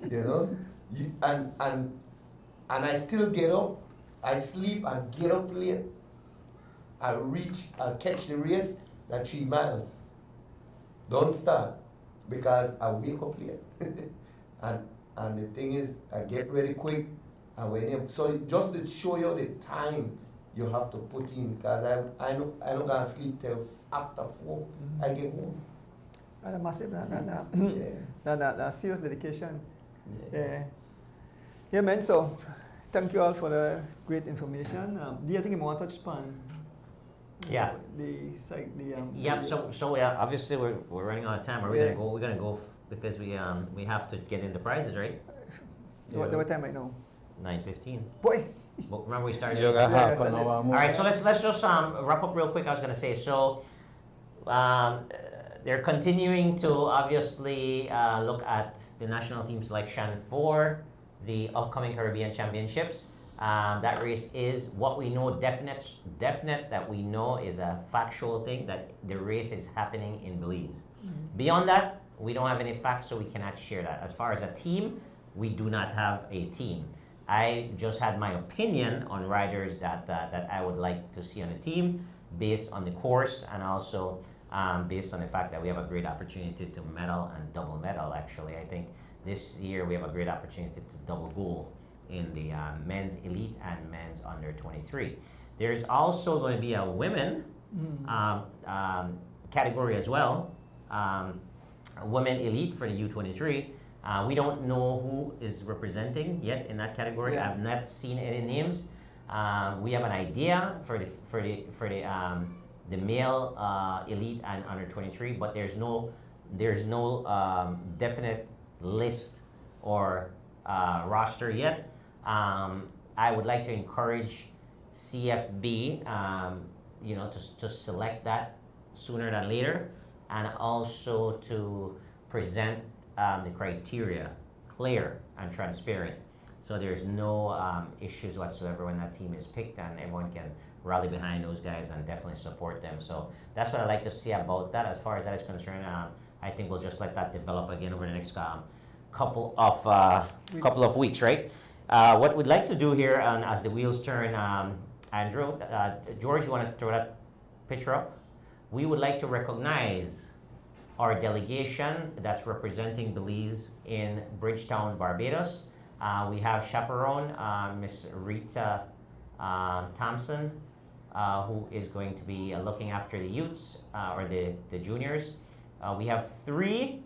You know, and I still get up. I sleep and get up late. I catch the race at 3 miles. Don't start, because I wake up late. and the thing is, I get ready quick. And when so just to show you the time you have to put in, because I don't gonna sleep till after 4. I get home. That's a massive, Yeah. that serious dedication. Yeah, man. So, thank you all for the great information. Do you think you want to touch upon? Yeah. The So yeah, obviously we're running out of time. Are we gonna go? We're gonna go because we have to get into prizes, right? What time right now? 9:15. Boy. But remember we started. You got half an Yeah, hour All more. right, so let's just wrap up real quick. I was gonna say so. They're continuing to obviously look at the national team selection for the upcoming Caribbean Championships. That race is what we know, definite that we know is a factual thing, that the race is happening in Belize. Beyond that, we don't have any facts, so we cannot share that. As far as a team, we do not have a team. I just had my opinion on riders that I would like to see on the team based on the course, and also based on the fact that we have a great opportunity to medal and double medal. Actually, I think this year we have a great opportunity to double gold in the men's elite and men's under 23. There's also going to be a women category as well, women elite for the U23. We don't know who is representing yet in that category. Yeah. I've not seen any names. We have an idea for the male elite and under 23, but there's no definite list or roster yet. I would like to encourage CFB, to select that sooner than later, and also to present the criteria clear and transparent, so there's no issues whatsoever when that team is picked, and everyone can rally behind those guys and definitely support them. So that's what I'd like to see about that. As far as that is concerned, I think we'll just let that develop again over the next couple of weeks, right? What we'd like to do here, as the wheels turn, Andrew, George, you want to throw that picture up? We would like to recognize our delegation that's representing Belize in Bridgetown, Barbados. We have chaperone, Miss Rita Thompson, who is going to be looking after the youths, or the juniors. We have three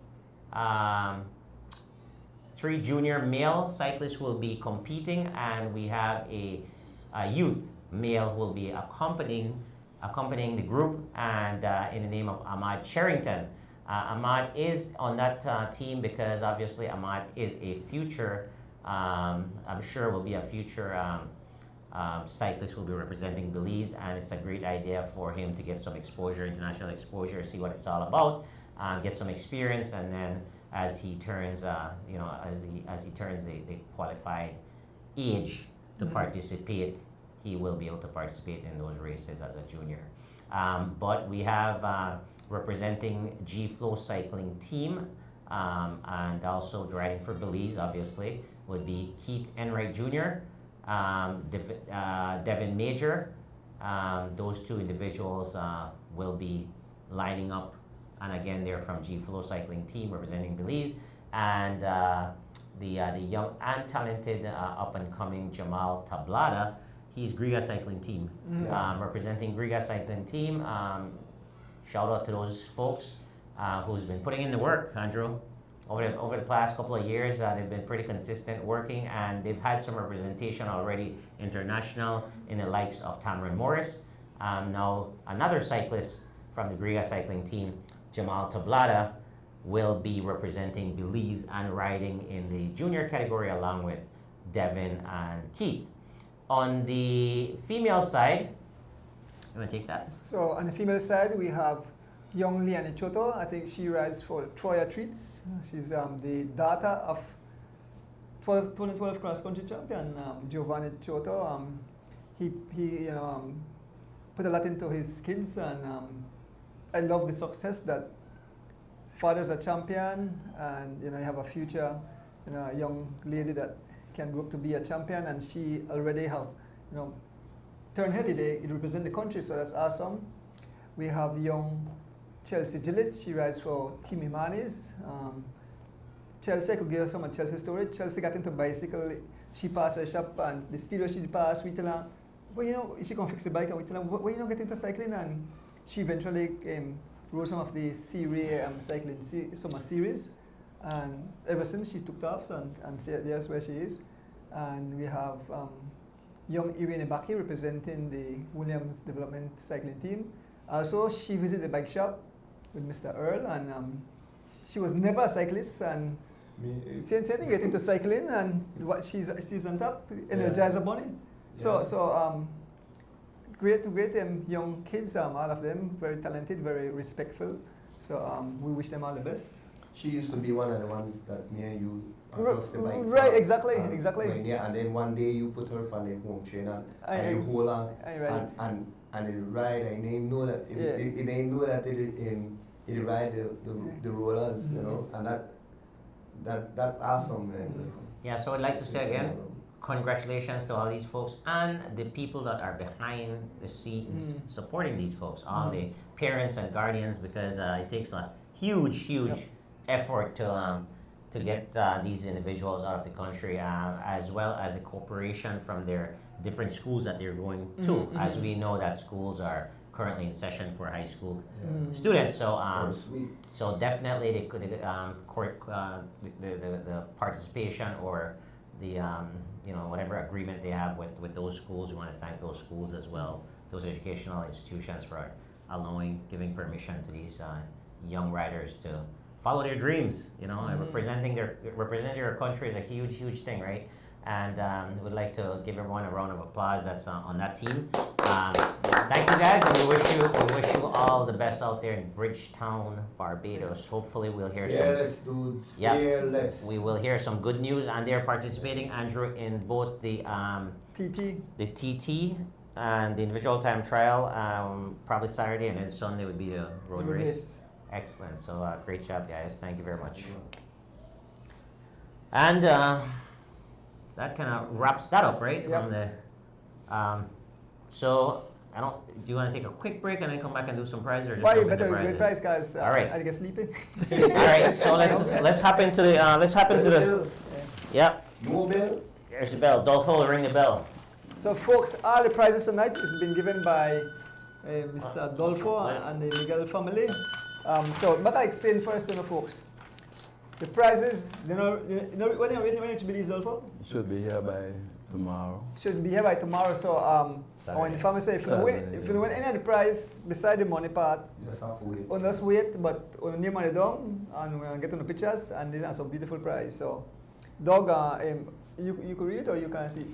junior male cyclists who will be competing, and we have a youth male who will be accompanying the group, and in the name of Ahmad Sherrington. Ahmad is on that team because obviously Ahmad is a future, I'm sure will be a future cyclist who will be representing Belize, and it's a great idea for him to get some exposure, international exposure, see what it's all about, get some experience, and then as he turns, as he turns the qualified age to participate, he will be able to participate in those races as a junior. But we have representing G-Flow cycling team, and also riding for Belize, obviously, would be Keith Enright Jr., Devin Major. Those two individuals will be lining up, and again, they're from G-Flow cycling team representing Belize, and the young and talented up-and-coming Jamal Tablada. He's Griga cycling team, representing Griga cycling team. Shout out to those folks who's been putting in the work, Andrew. Over the past couple of years, they've been pretty consistent working, and they've had some representation already international in the likes of Tamron Morris. Now, another cyclist from the Griga cycling team, Jamal Tablada, will be representing Belize and riding in the junior category along with Devin and Keith. On the female side, you want to take that? So on the female side, we have young Liane Choto. I think she rides for Troya Treats. She's the daughter of 2012 cross-country champion Giovanni Choto. He put a lot into his kids, and I love the success that father's a champion, and you have a future, a young lady that can grow up to be a champion, and she already have turned heady. They represent the country, so that's awesome. We have young Chelsea Gillett. She rides for Team Imanis. Chelsea, I could give her some of Chelsea's story. Chelsea got into bicycle. She passed a shop, and the speed where she passed, we tell her, well, she can fix the bike, and we tell her, well, get into cycling, and she eventually rode some of the series, cycling summer series, and ever since she took off, and that's where she is. And we have young Irene Baki representing the Williams Development Cycling Team. Also, she visited the bike shop with Mr. Earl, and she was never a cyclist, and same thing, get into cycling, and what she's on top, Energizer Bunny. So great young kids, all of them very talented, very respectful. So we wish them all the best. She used to be one of the ones that me and you across the bike. Right, exactly. Yeah, and then one day you put her on the home trainer, and you hold on, and it ride. I didn't know that. It ride the rollers, and that's awesome, man. Yeah, so I'd like to say again, congratulations to all these folks and the people that are behind the scenes supporting these folks, all the parents and guardians, because it takes a huge effort to get these individuals out of the country, as well as the cooperation from their different schools that they're going to, as we know that schools are currently in session for high school students. So definitely the participation or the whatever agreement they have with those schools, we want to thank those schools as well, those educational institutions, for giving permission to these young riders to follow their dreams. Representing your country is a huge thing, right? And we'd like to give everyone a round of applause that's on that team. Thank you guys, and we wish you all the best out there in Bridgetown, Barbados. Hopefully we'll hear Fearless dudes. Fearless. We will hear some good news, and they're participating, Andrew, in both the TT and the individual time trial, probably Saturday, and then Sunday would be the road race. Excellent. So great job, guys. Thank you very much. And that kind of wraps that up, right? Yep. From the, so I don't. Do you want to take a quick break and then come back and do some prizes, or just Why jump better into great prizes? prize, guys? All right. I get sleepy. All right. So let's hop into the Yep. No bill? There's the bell. Dolfo, ring the bell. So, folks, all the prizes tonight has been given by Mr. Adolfo and the Miguel family. But I explain first to the folks. The prizes, when you release, Adolfo? Should be here by tomorrow. Should be here by tomorrow. So, our family say if you win any of the prize beside the money part, You just have to wait. on us wait, but on name money down, and we'll get on the pictures, and these are some beautiful prize. So, dog, you could read it or you can see.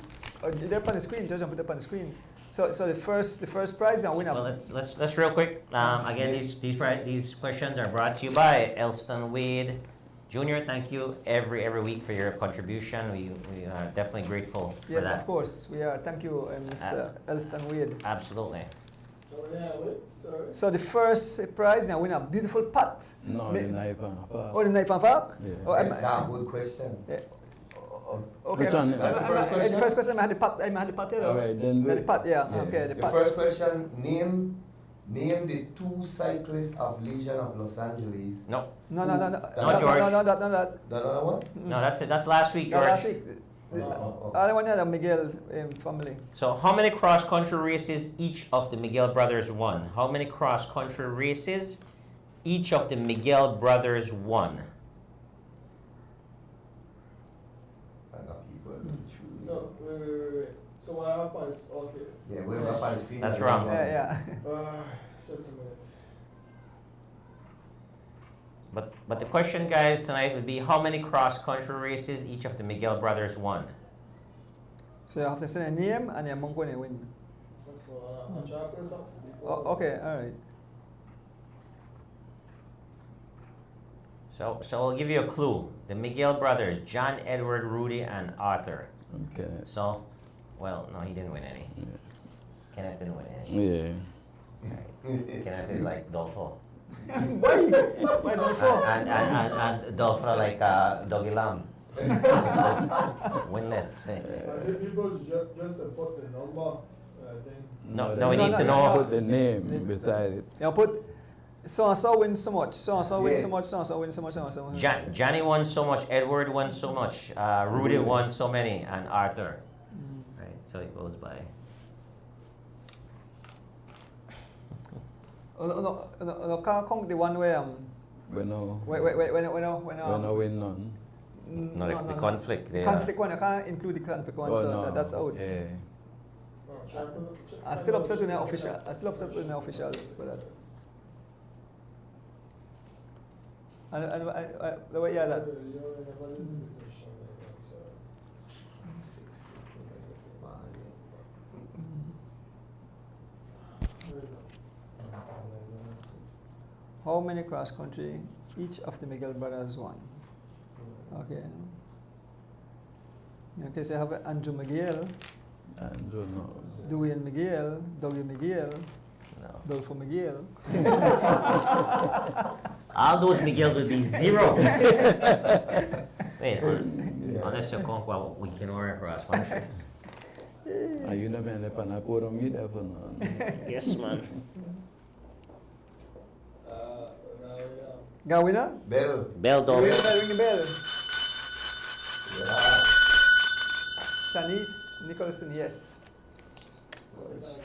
Or they're up on the screen. Just put it up on the screen. So the first prize, and winner. Well, let's real quick. Again, these questions are brought to you by Elston Wade Jr. Thank you every week for your contribution. We are definitely grateful for Yes, that. of course. We are. Thank you, Mr. Elston Wade. Absolutely. So yeah, wait, sorry. So the first prize, now winner, beautiful pot. No, Ma- the knife and a fork. Oh, the knife and fork? Yeah. Oh, That's a good question. yeah. Okay. Which one? That's the first question? The first question, I had the pot. I had the pot here. All right, then The wait. pot, yeah. Yeah. Okay, the The pot. first question, name the 2 cyclists of Legion of Los Angeles. No, No, George. no, that. The other one? no, that's it. That's last week, No, George. last week. Oh. Other one, yeah, the Miguel family. So, how many cross-country races each of the Miguel brothers won? How many cross-country races each of the Miguel brothers won? I got people choosing. No, wait. So what happens? Okay. Yeah, we're up on the screen. That's wrong. Yeah. Just a minute. But the question, guys, tonight would be how many cross-country races each of the Miguel brothers won? So you have to say a name and your monk when you win. So I'm trying to put it up. Oh, okay, all right. So I'll give you a clue. The Miguel brothers, John, Edward, Rudy, and Arthur. Okay. So, well, no, he didn't win any. Yeah. Kenneth didn't win any. Yeah. Right. Kenneth is like Dolfo. Why? Why don't fall? And Dolfo like Doggy Lamb. Winless. I think people just put the number. I think. No, we need to know. Put the name beside it. You put so and so win so much, so and so win Yeah. so much, so and so win so much, so and so. Johnny won so much, Edward won so much, Rudy won so many, and Arthur. Right, so it goes by. No, can't count the one where We know. when We win none. No, the conflict there. Conflict one, I can't include the conflict one, Oh, so no. that's out. Yeah. I'm still upset with the official. I'm still upset with the officials for that. And the way, yeah, that. How many cross country each of the Miguel brothers won? Okay. Okay, so you have Andrew Miguel, Andrew, no. Dwayne Miguel, Dougie Miguel, No. Dolfo Miguel. All those Miguels would be 0. Wait, unless you count what we can order across country. Are you not man up on a podium either for none? Yes, man. Got a winner? Bell. Bell Ring the Dolphin. bell, ring the bell. Yeah. Shanice Nicholson, yes.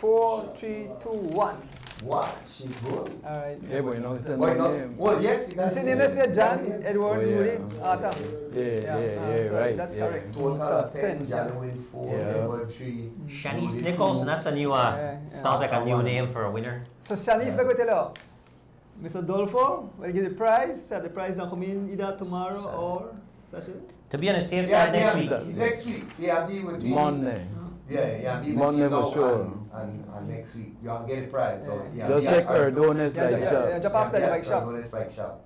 4, 3, 2, 1. What? She good? All right. Yeah, but you know, it's a Why not? name. Well, yes, you You can see say the name here, John, Edward, Oh, yeah. Rudy, Arthur. Yeah, so right. that's yeah. correct. Total of 10. 10, Johnny yeah. win 4, Yeah. Edward 3. Shanice Rudy Nicholson, 2. that's a new, Yeah. sounds like a new name for a winner. So Shanice, Yeah. yeah. Tell you, Mr. Dolfo will give the prize. The prize will come in either tomorrow Saturday. or Saturday. To be on the safe Yeah, side next week. Next week. Yeah, be with you. Monday. Yeah, be with Monday you for now sure. And next week. You'll get a prize. So, Yeah. yeah, Just yeah, check her donuts Yeah, like yeah, shop. yeah. Drop after the bike shop. Donuts bike shop.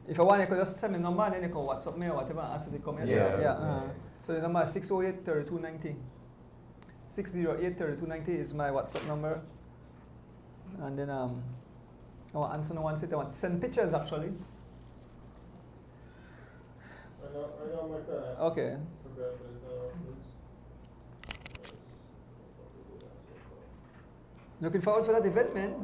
If you want, you could just send me a number and then you can WhatsApp me or whatever and ask if they come in. Yeah. So the number is 608-3290. 608-3290 is my WhatsApp number. And then I want Anson wants it. I want send pictures actually. I know my car. Okay. Prepare for this, please. Looking forward for that event, man.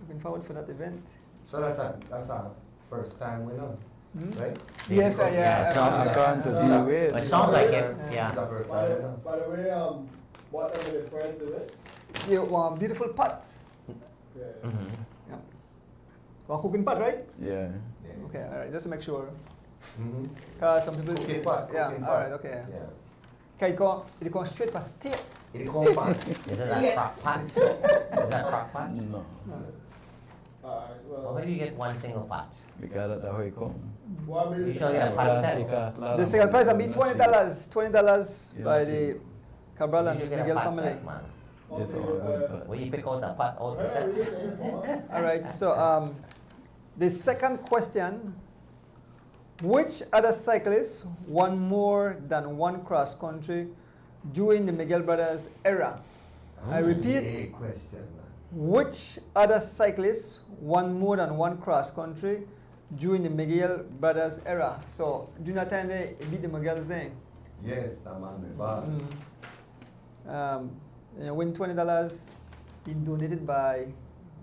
Looking forward for that event. So that's our first time we know, Hmm? right? Yes, Yeah, yeah. sounds I can't do it. It sounds like it. It's Yeah. our first By time the, we know. by the way, whatever the price of it, Yeah, one beautiful pot. yeah. Mhm. Yeah. One cooking pot, right? Yeah. Yeah. Okay, all right. Just to make sure. Mhm. Cause some people. Cooking pot, Yeah. cooking All pot. right. Okay. Yeah. Okay, it goes straight for states. It come back. Isn't that crock pot? Is that crock pot? No. Alright, Well, well, where do you get one single pot? Because that's how it come. what You is shall get a pot set. The second price will be $20. $20 by the Cabral You and should get a Miguel pot family. set, man. Yes, all Where you pick out a pot out the set? All right. So the second question: which other cyclist won more than one cross country during the Miguel Brothers era? I repeat: Big question, man. which other cyclist won more than one cross country during the Miguel Brothers era? So during that time they beat the Miguel's then. Yes, that man me bad. Win $20 been donated by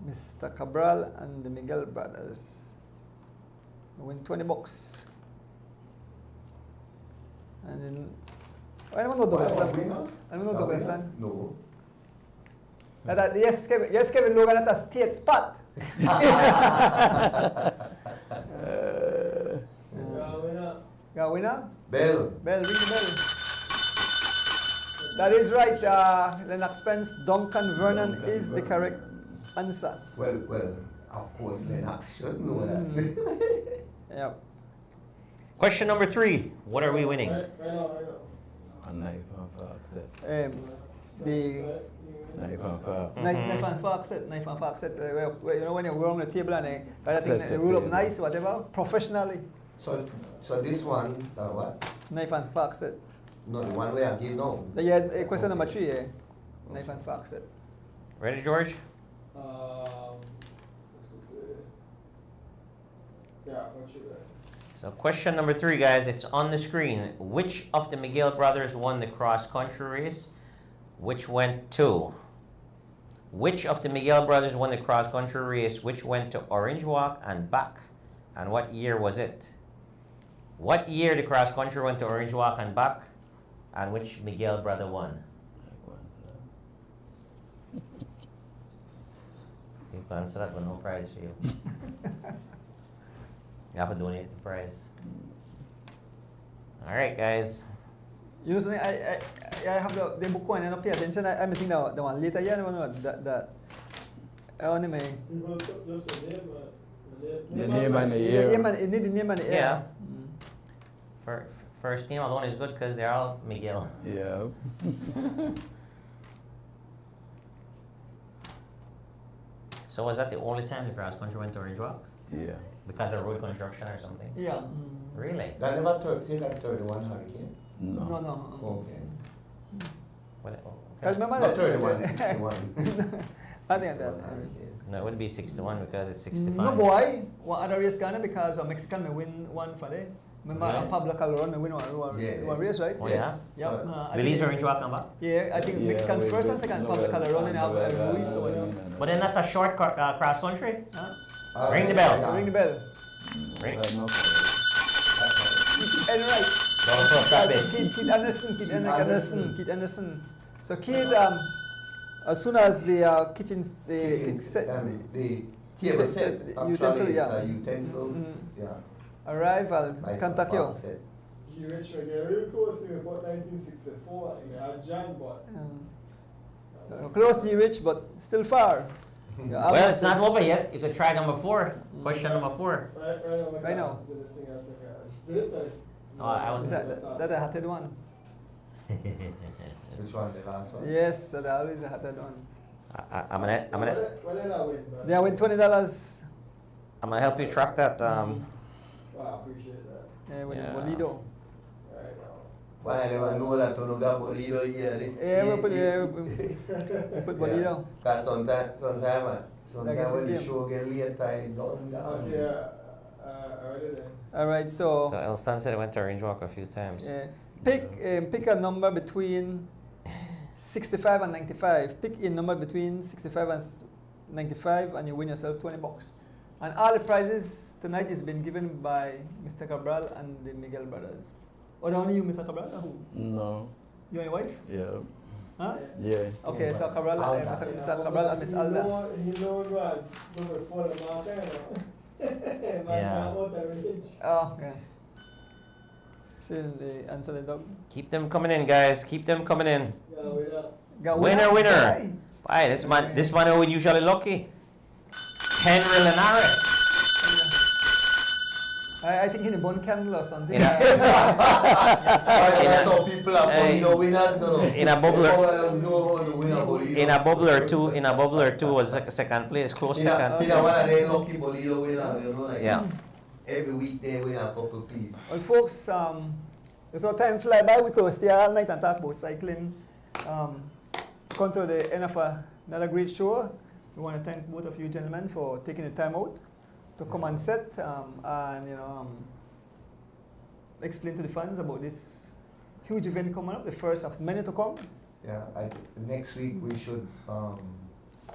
Mr. Cabral and the Miguel Brothers. Win $20. And then I don't know Douglas Why, Land. winner? I don't know Douglas Land. No. Yes, Kevin Logan at a state spot. Got a winner? Bell. Bell, ring the bell. That is right. Lennox Spence, Duncan Vernon is the correct answer. Well, of course Lennox should know that. Yep. Question number 3. What are we winning? Right now. A knife and fork set. The Knife and fork. knife and fork set. Knife and fork set. Where, you know when you're on the table and I think Set they the roll up table. nice, whatever, professionally. So this one, what? Knife and fork set. No, the one where I give now. Yeah, question number Okay. 3. Yeah. Knife and fork set. Ready, George? This is it. Yeah, what you read? So question number 3, guys, it's on the screen. Which of the Miguel brothers won the cross-country race? Which went to? Which of the Miguel brothers won the cross-country race? Which went to Orange Walk and back? And what year was it? What year the cross-country went to Orange Walk and back? And which Miguel brother won? You can answer that with no prize for you. You have to donate the prize. All right, guys. You know something? I have the book one and I pay attention. I'm thinking the one later. Yeah, that. Anyway. You will put just the name, The name and the It year. need the name and the Yeah. era. First name alone is good because they're all Miguel. Yeah. So was that the only time the cross country went to Orange Walk? Yeah. Because of road construction or something? Yeah. Really? That never say that 31 hurricane. No. No. Okay. What, Cause okay. remember Not that- 31, 61. I think that. 61 hurricane. No, it would be 61 because it's 65. No boy, one other race Ghana because a Mexican may win one for them. Remember Really? Pablo Calderon may win one race, right? Oh, yeah? Yeah. So- I Release think- Orange Walk number? Yeah, I think Mexican with- first and with second, Noel Pablo Calderon and Noel, Ruiz or whatever. But then that's a short cross country? Huh? Ring the bell. Yeah. Ring the bell. Ring. Right, no. And right. Don't throw trap it. Kid Anderson. Kid Anderson. So Kid, as soon as the kitchen set, The table set, utensil, actually yeah. it's utensils, Mhm. yeah. arrive, I'll Like contact a you. box set. He reached Miguel real close to about 1964 in John, but Close to rich, but still far. Yeah, Well, almost it's not over yet. You could try number 4. Question number 4. Right now. This Oh, I was- Is that a hatted one? Which one, the last one? Yes, that always a hatted one. I'm gonna What did I win? Man? They win $20 I'm gonna help you track that. Wow, I appreciate that. with Yeah. Bolido. Right now. Why I never know that you got Bolido here. Yeah, we put Bolido. Because sometimes when the game. show get late, I don't. Okay, already then. All right, So Elston said he went to Orange Walk a few times. pick a number between 65 and 95. Pick a number between 65 and 95 and you win yourself $20. And all the prizes tonight is been given by Mr. Cabral and the Miguel Brothers. Or only you, Mr. Cabral, or who? No. You and your wife? Yeah. Huh? Yeah. Okay, so Cabral, Mr. Cabral and Miss Alda. He knows what before the mountain. Yeah. Oh, okay. See the answer the dog. Keep them coming in, guys. Keep them coming in. Yeah, we are. Got Winner. Aye. Aye, this man who usually lucky. Henry Linares. I think in a bone candle or something. So people are Bolido winners, you know. In a bubbler. Know how to win a Bolido. In a bubbler two was second place, close In a second. one of them lucky Bolido winners, you know, like Yeah. every week they win a couple pieces. Well, folks, so time fly by. We could stay all night and talk about cycling. Come to the end of another great show. We want to thank both of you gentlemen for taking the time out to come and set and explain to the fans about this huge event coming up, the first of many to come. Yeah, next week we should.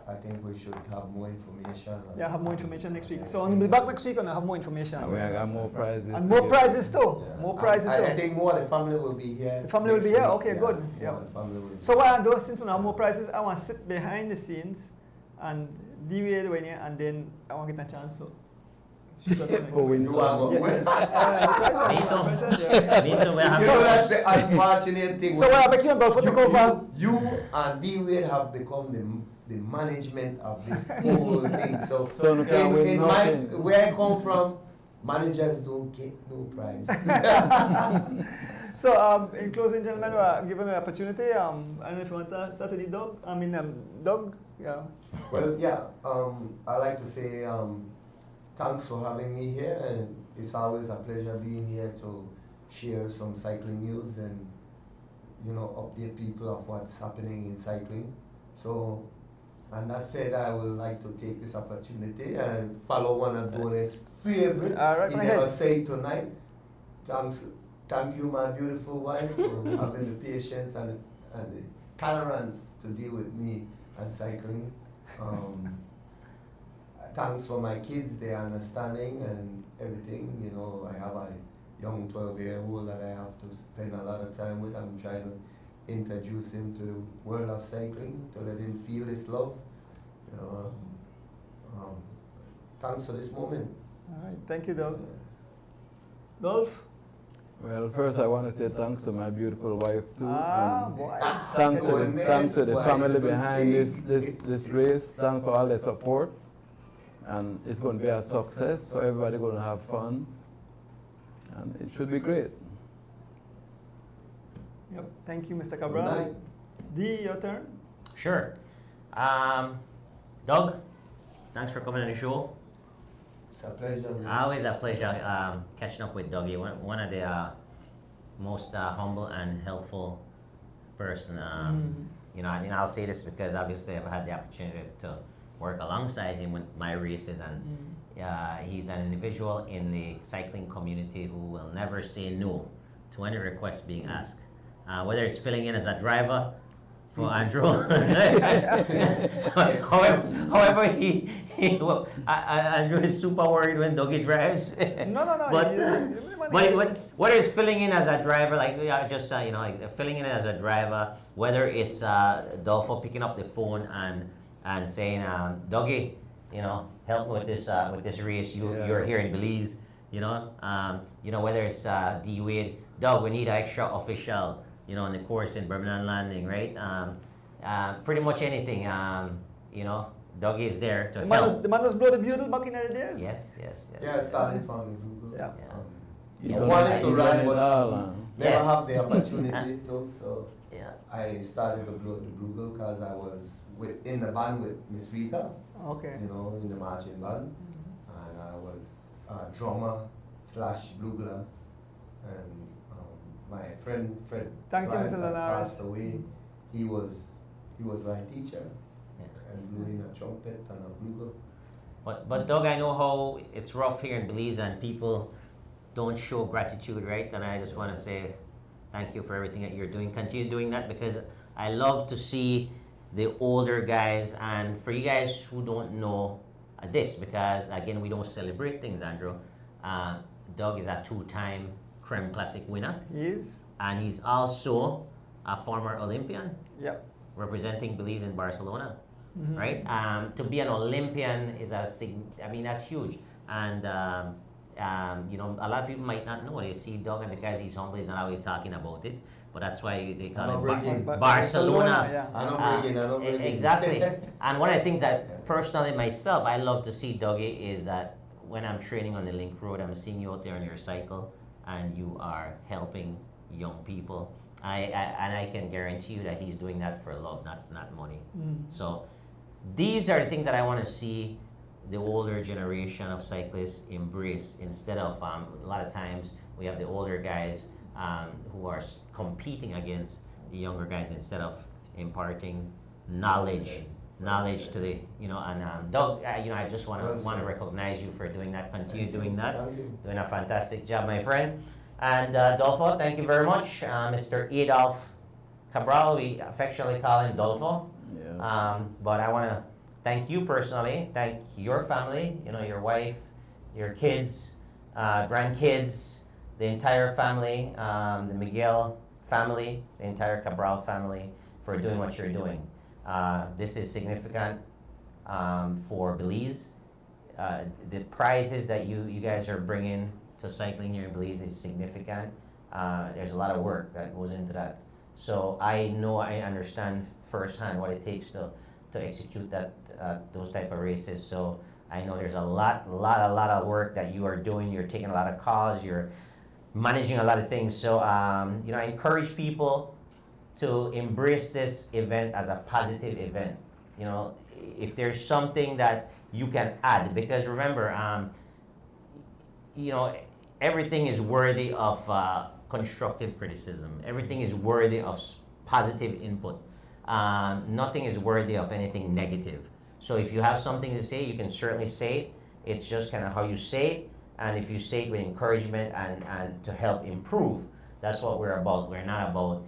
I think we should have more information. Yeah, have more information next week. So we'll be back next week and I'll have more information. And we got more prizes. And more prizes too. Yeah. More prizes I too. think more of the family will be here. The family will be next here? week. Okay, good. More Yeah. of the family will be So what I do, since we have more prizes, I want to sit behind the scenes and deviate when here, and then I want to get a chance to shoot at them. Oh, we You are Yeah. going. Me too. We have So that's the unfortunate thing. So what I make you Dolph take over? You and D-Wade have become the management of this whole thing. So, So you can't win in my nothing. where I come from, managers don't get no prize. So in closing, gentlemen, we are given an opportunity. I don't know if you want to start with the dog. Dog. Yeah. Well, yeah. I like to say thanks for having me here, and it's always a pleasure being here to share some cycling news and update people of what's happening in cycling. So, and that said, I would like to take this opportunity and follow one of Dole's favorite. All right, He go never ahead. say tonight. Thank you, my beautiful wife, for having the patience and the tolerance to deal with me and cycling. Thanks for my kids, their understanding and everything. I have a young 12-year-old that I have to spend a lot of time with. I'm trying to introduce him to the world of cycling, to let him feel this love. Thanks for this moment. All right. Thank you, Dog. Dolph. Well, first I want to say thanks to my beautiful wife too. Boy. Thanks to Goodness, the why family you don't behind take- this race. Thanks for all the support. And it's going to be a success, so everybody going to have fun. And it should be great. Yep. Thank you, Mr. Good Cabral. night. D, your turn. Sure. Doug, thanks for coming on the show. It's a pleasure. man. Always a pleasure catching up with Dougie. One of the most humble and helpful person. And I'll say this because obviously I've had the opportunity to work alongside him with my races, and he's an individual in the cycling community who will never say no to any request being asked, whether it's filling in as a driver for Andrew. however, Andrew is super worried when Dougie drives. No. But whether it's filling in as a driver, like filling in as a driver, whether it's Dolpho picking up the phone and saying, Dougie, help me with this race. You're here in Belize, whether it's D-Wade, Doug, we need an extra official, on the course in Birmingham Landing, right? Pretty much anything, Dougie is there to help. The man just blow the bugle back in the days. Yes. Yeah, I started from Google. Yeah. You Yeah. don't wanted have to to ride, run but it all, never Yes. have the opportunity to. So Yeah. I started to blow the Google because I was in the band with Miss Rita, Okay. in the marching band, and I was a drummer / bluegler, and my friend Fred. Thank you, Bryant Mr. that Linares. passed away. He was my teacher Yeah. and blew in a trumpet and a bugle. But Doug, I know how it's rough here in Belize and people don't show gratitude, right? And I just want to say thank you for everything that you're doing. Continue doing that because I love to see the older guys. And for you guys who don't know this, because again, we don't celebrate things, Andrew. Doug is a two-time Creme Classic winner. He is. And he's also a former Olympian Yep. representing Belize in Barcelona. Mhm. Right? To be an Olympian is that's huge. And you know, a lot of people might not know. They see Doug and because he's humble, he's not always talking about it. But that's why they call I'm it breaking. Barcelona. Yeah. I don't break it. Exactly. And one of the things that personally myself I love to see, Dougie, is that when I'm training on the link road, I'm seeing you out there on your cycle, and you are helping young people. And I can guarantee you that he's doing that for love, not money. Mm. So these are the things that I want to see the older generation of cyclists embrace instead of a lot of times we have the older guys who are competing against the younger guys instead of imparting knowledge to the and Doug, I just want to recognize you for doing that. Continue doing that. Thank you. Doing a fantastic job, my friend. And Dolfo, thank you very much. Mr. Adolf Cabral, we affectionately call him Dolfo. Yeah. But I want to thank you personally, thank your family, your wife, your kids, grandkids, the entire family, the Miguel family, the entire Cabral family for doing what you're doing. This is significant for Belize. The prizes that you guys are bringing to cycling here in Belize is significant. There's a lot of work that goes into that. So I understand firsthand what it takes to execute those type of races. So I know there's a lot of work that you are doing. You're taking a lot of calls. You're managing a lot of things. So I encourage people to embrace this event as a positive event. If there's something that you can add, because remember, everything is worthy of constructive criticism. Everything is worthy of positive input. Nothing is worthy of anything negative. So if you have something to say, you can certainly say it. It's just kind of how you say it, and if you say it with encouragement and to help improve, that's what we're about. We're not about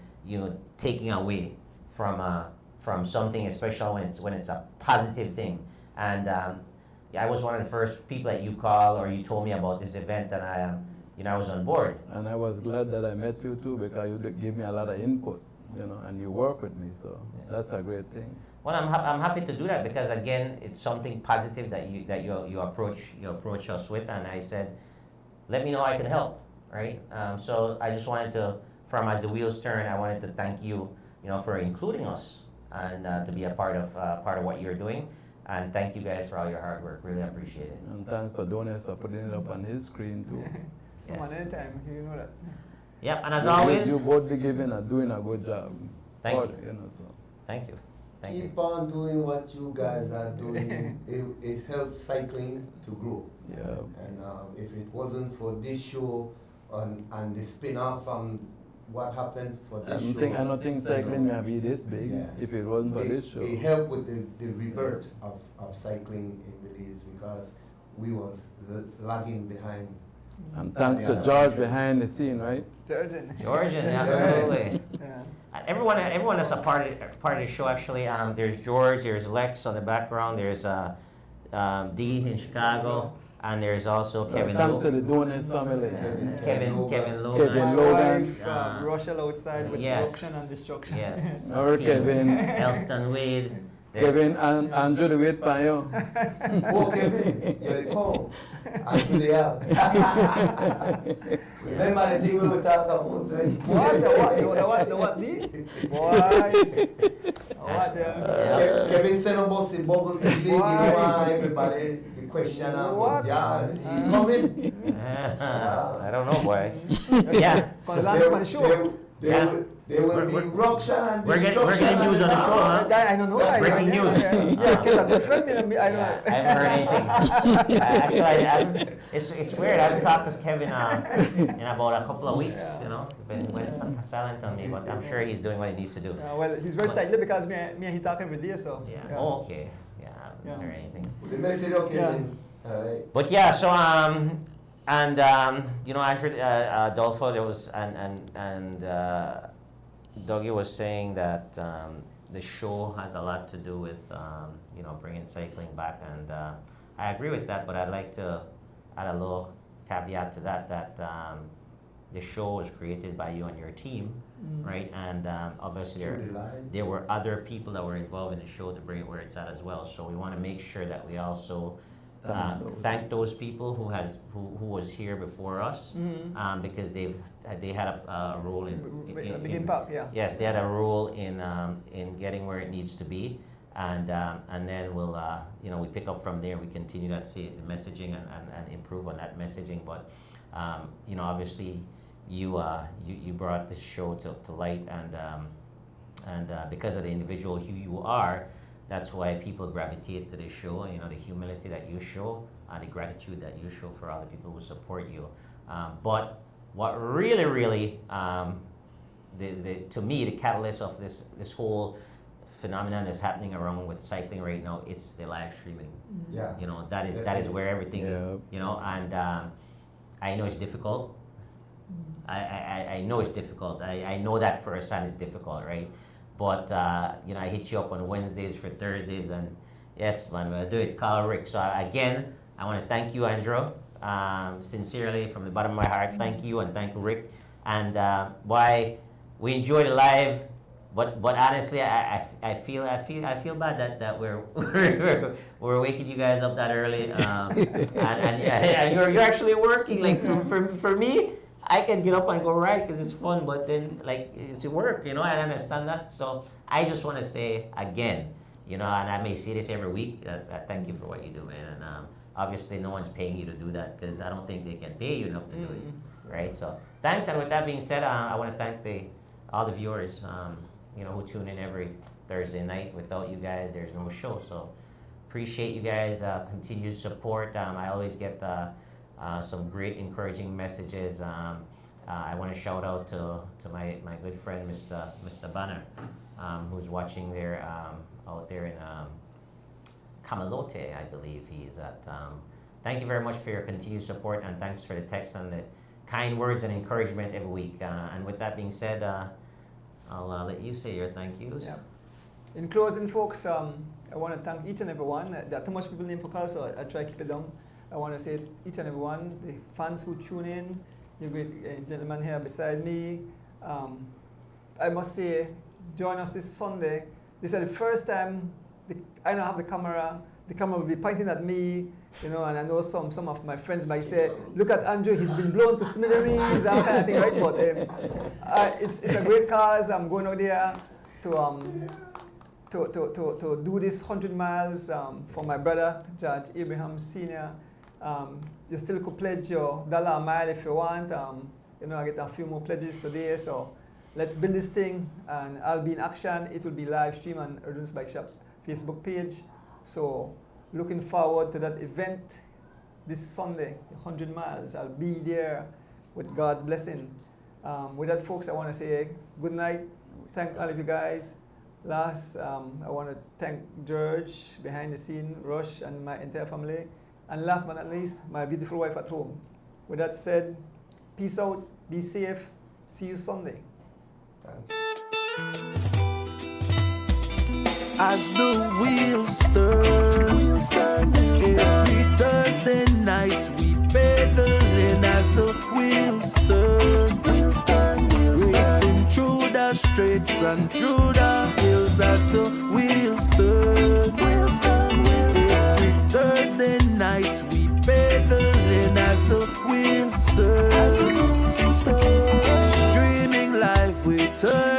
taking away from something, especially when it's a positive thing. And I was one of the first people that you called or you told me about this event, and I was on board. And I was glad that I met you too, because you gave me a lot of input, and you work with me, so that's a great thing. Well, I'm happy to do that because again, it's something positive that you approach us with, and I said, let me know how I can help, right? So I just wanted to, as the wheels turn, I wanted to thank you, for including us and to be a part of what you're doing. And thank you guys for all your hard work. Really appreciate it. And thanks for Donis for putting it up on his screen too. Come on, Yes. anytime, you know that. Yep. And as always, You both be doing a good job. Thank All, you. So. Thank you. Thank you. Keep on doing what you guys are doing. It helps cycling to grow. Yeah. And if it wasn't for this show and the spin-off from what happened for this show, I don't think cycling may be this big Yeah. if it wasn't for this show. it helped with the rebirth of cycling in Belize, because we were lagging behind. And thanks to Yeah. George behind the scene, right? Georgian. Georgian, absolutely. Yeah. Everyone that's a part of the show actually. There's George, there's Lex on the background, there's Dee in Chicago, and there's also Kevin Thanks to Logan. the Donis family. Kevin Kevin My Logan. wife, Rochelle outside with Yes. corruption and destruction. Yes. Or Team Kevin. Elston Wade. Kevin and Andrew the wait for you. Oh, Kevin, you're calm. Actually, yeah. Remember the thing we were talking about, right? What? The what? Boy. What? Kevin sent us a bubble to big, Why? everybody the question What? about, yeah, he's coming. I don't know, boy. Yeah. Gonna land up on the show. They Yeah. will, There will be eruption and we're destruction. getting news on the show, huh? I don't know. Breaking news. Yeah, tell a good friend. I know. I haven't heard anything. Actually, it's weird. I haven't talked to Kevin in about a couple of weeks. Yeah. You know, when it's silent on me, but I'm sure he's doing what he needs to do. Well, he's very tightly because me and he talk every day, so. Yeah. Oh, okay. Yeah, I haven't heard anything. The message, okay. Yeah. Then. Alright. But yeah, so you know, Andrew, Adolfo, there was and Dougie was saying that the show has a lot to do with you know, bringing cycling back, and I agree with that. But I'd like to add a little caveat to that the show was created by you and your team, right? And obviously there were other people that were involved in the show to bring it where it's at as well. So we want to make sure that we also thank those people who was here before us, because they had a role in big impact, yeah. Yes, they had a role in getting where it needs to be, and then we'll you know, we pick up from there. We continue that the messaging and improve on that messaging. But you know, obviously you brought this show to light, and because of the individual who you are, that's why people gravitate to the show. You know, the humility that you show, the gratitude that you show for all the people who support you. But what really, to me, the catalyst of this whole phenomenon that's happening around with cycling right now, it's the live streaming. Yeah. You know, that is where everything. Yeah. You know, and I know it's difficult. I know it's difficult. I know that for a son it's difficult, right? But you know, I hit you up on Wednesdays for Thursdays, and yes, man, we'll do it. Call Rick. So again, I want to thank you, Andrew, sincerely from the bottom of my heart. Thank you, and thank Rick. And why we enjoyed it live, but honestly, I feel bad that we're waking you guys up that early, and you're actually working. Like for me, I can get up and go ride because it's fun, but then like it's work, you know. I understand that, so I just want to say again, you know, and I may say this every week. Thank you for what you do, man. And obviously, no one's paying you to do that because I don't think they can pay you enough to do it, right? So thanks. And with that being said, I want to thank all the viewers, you know, who tune in every Thursday night. Without you guys, there's no show. So appreciate you guys' continued support. I always get some great encouraging messages. I want to shout out to my good friend Mr. Banner, who's watching there out there in Camalote, I believe he is at. Thank you very much for your continued support, and thanks for the text and the kind words and encouragement every week. And with that being said, I'll let you say your thank yous. Yeah. In closing, folks, I want to thank each and every one. There are too much people named for call, so I try to keep it down. I want to say each and every one, the fans who tune in, you great gentleman here beside me. I must say, join us this Sunday. This is the first time I don't have the camera. The camera will be pointing at me, you know, and I know some of my friends might say, look at Andrew, he's been blown to smithereens, that kind of thing, right? But it's a great cause. I'm going out there to do this 100 miles for my brother, Judge Abraham Sr. You still could pledge your $1 a mile if you want. You know, I get a few more pledges today, so let's build this thing, and I'll be in action. It will be live stream on Erdun's Bike Shop Facebook page. So looking forward to that event this Sunday, 100 miles. I'll be there with God's blessing. With that, folks, I want to say good night. Thank all of you guys. Last, I want to thank George behind the scene, Rush, and my entire family. And last but not least, my beautiful wife at home. With that said, peace out, be safe, see you Sunday. Thanks. As the wheels turn, every Thursday night we pedaling. As the wheels turn, racing through the streets and through the hills. As the wheels turn, every Thursday night we pedaling. As the wheels turn, streaming live we turn.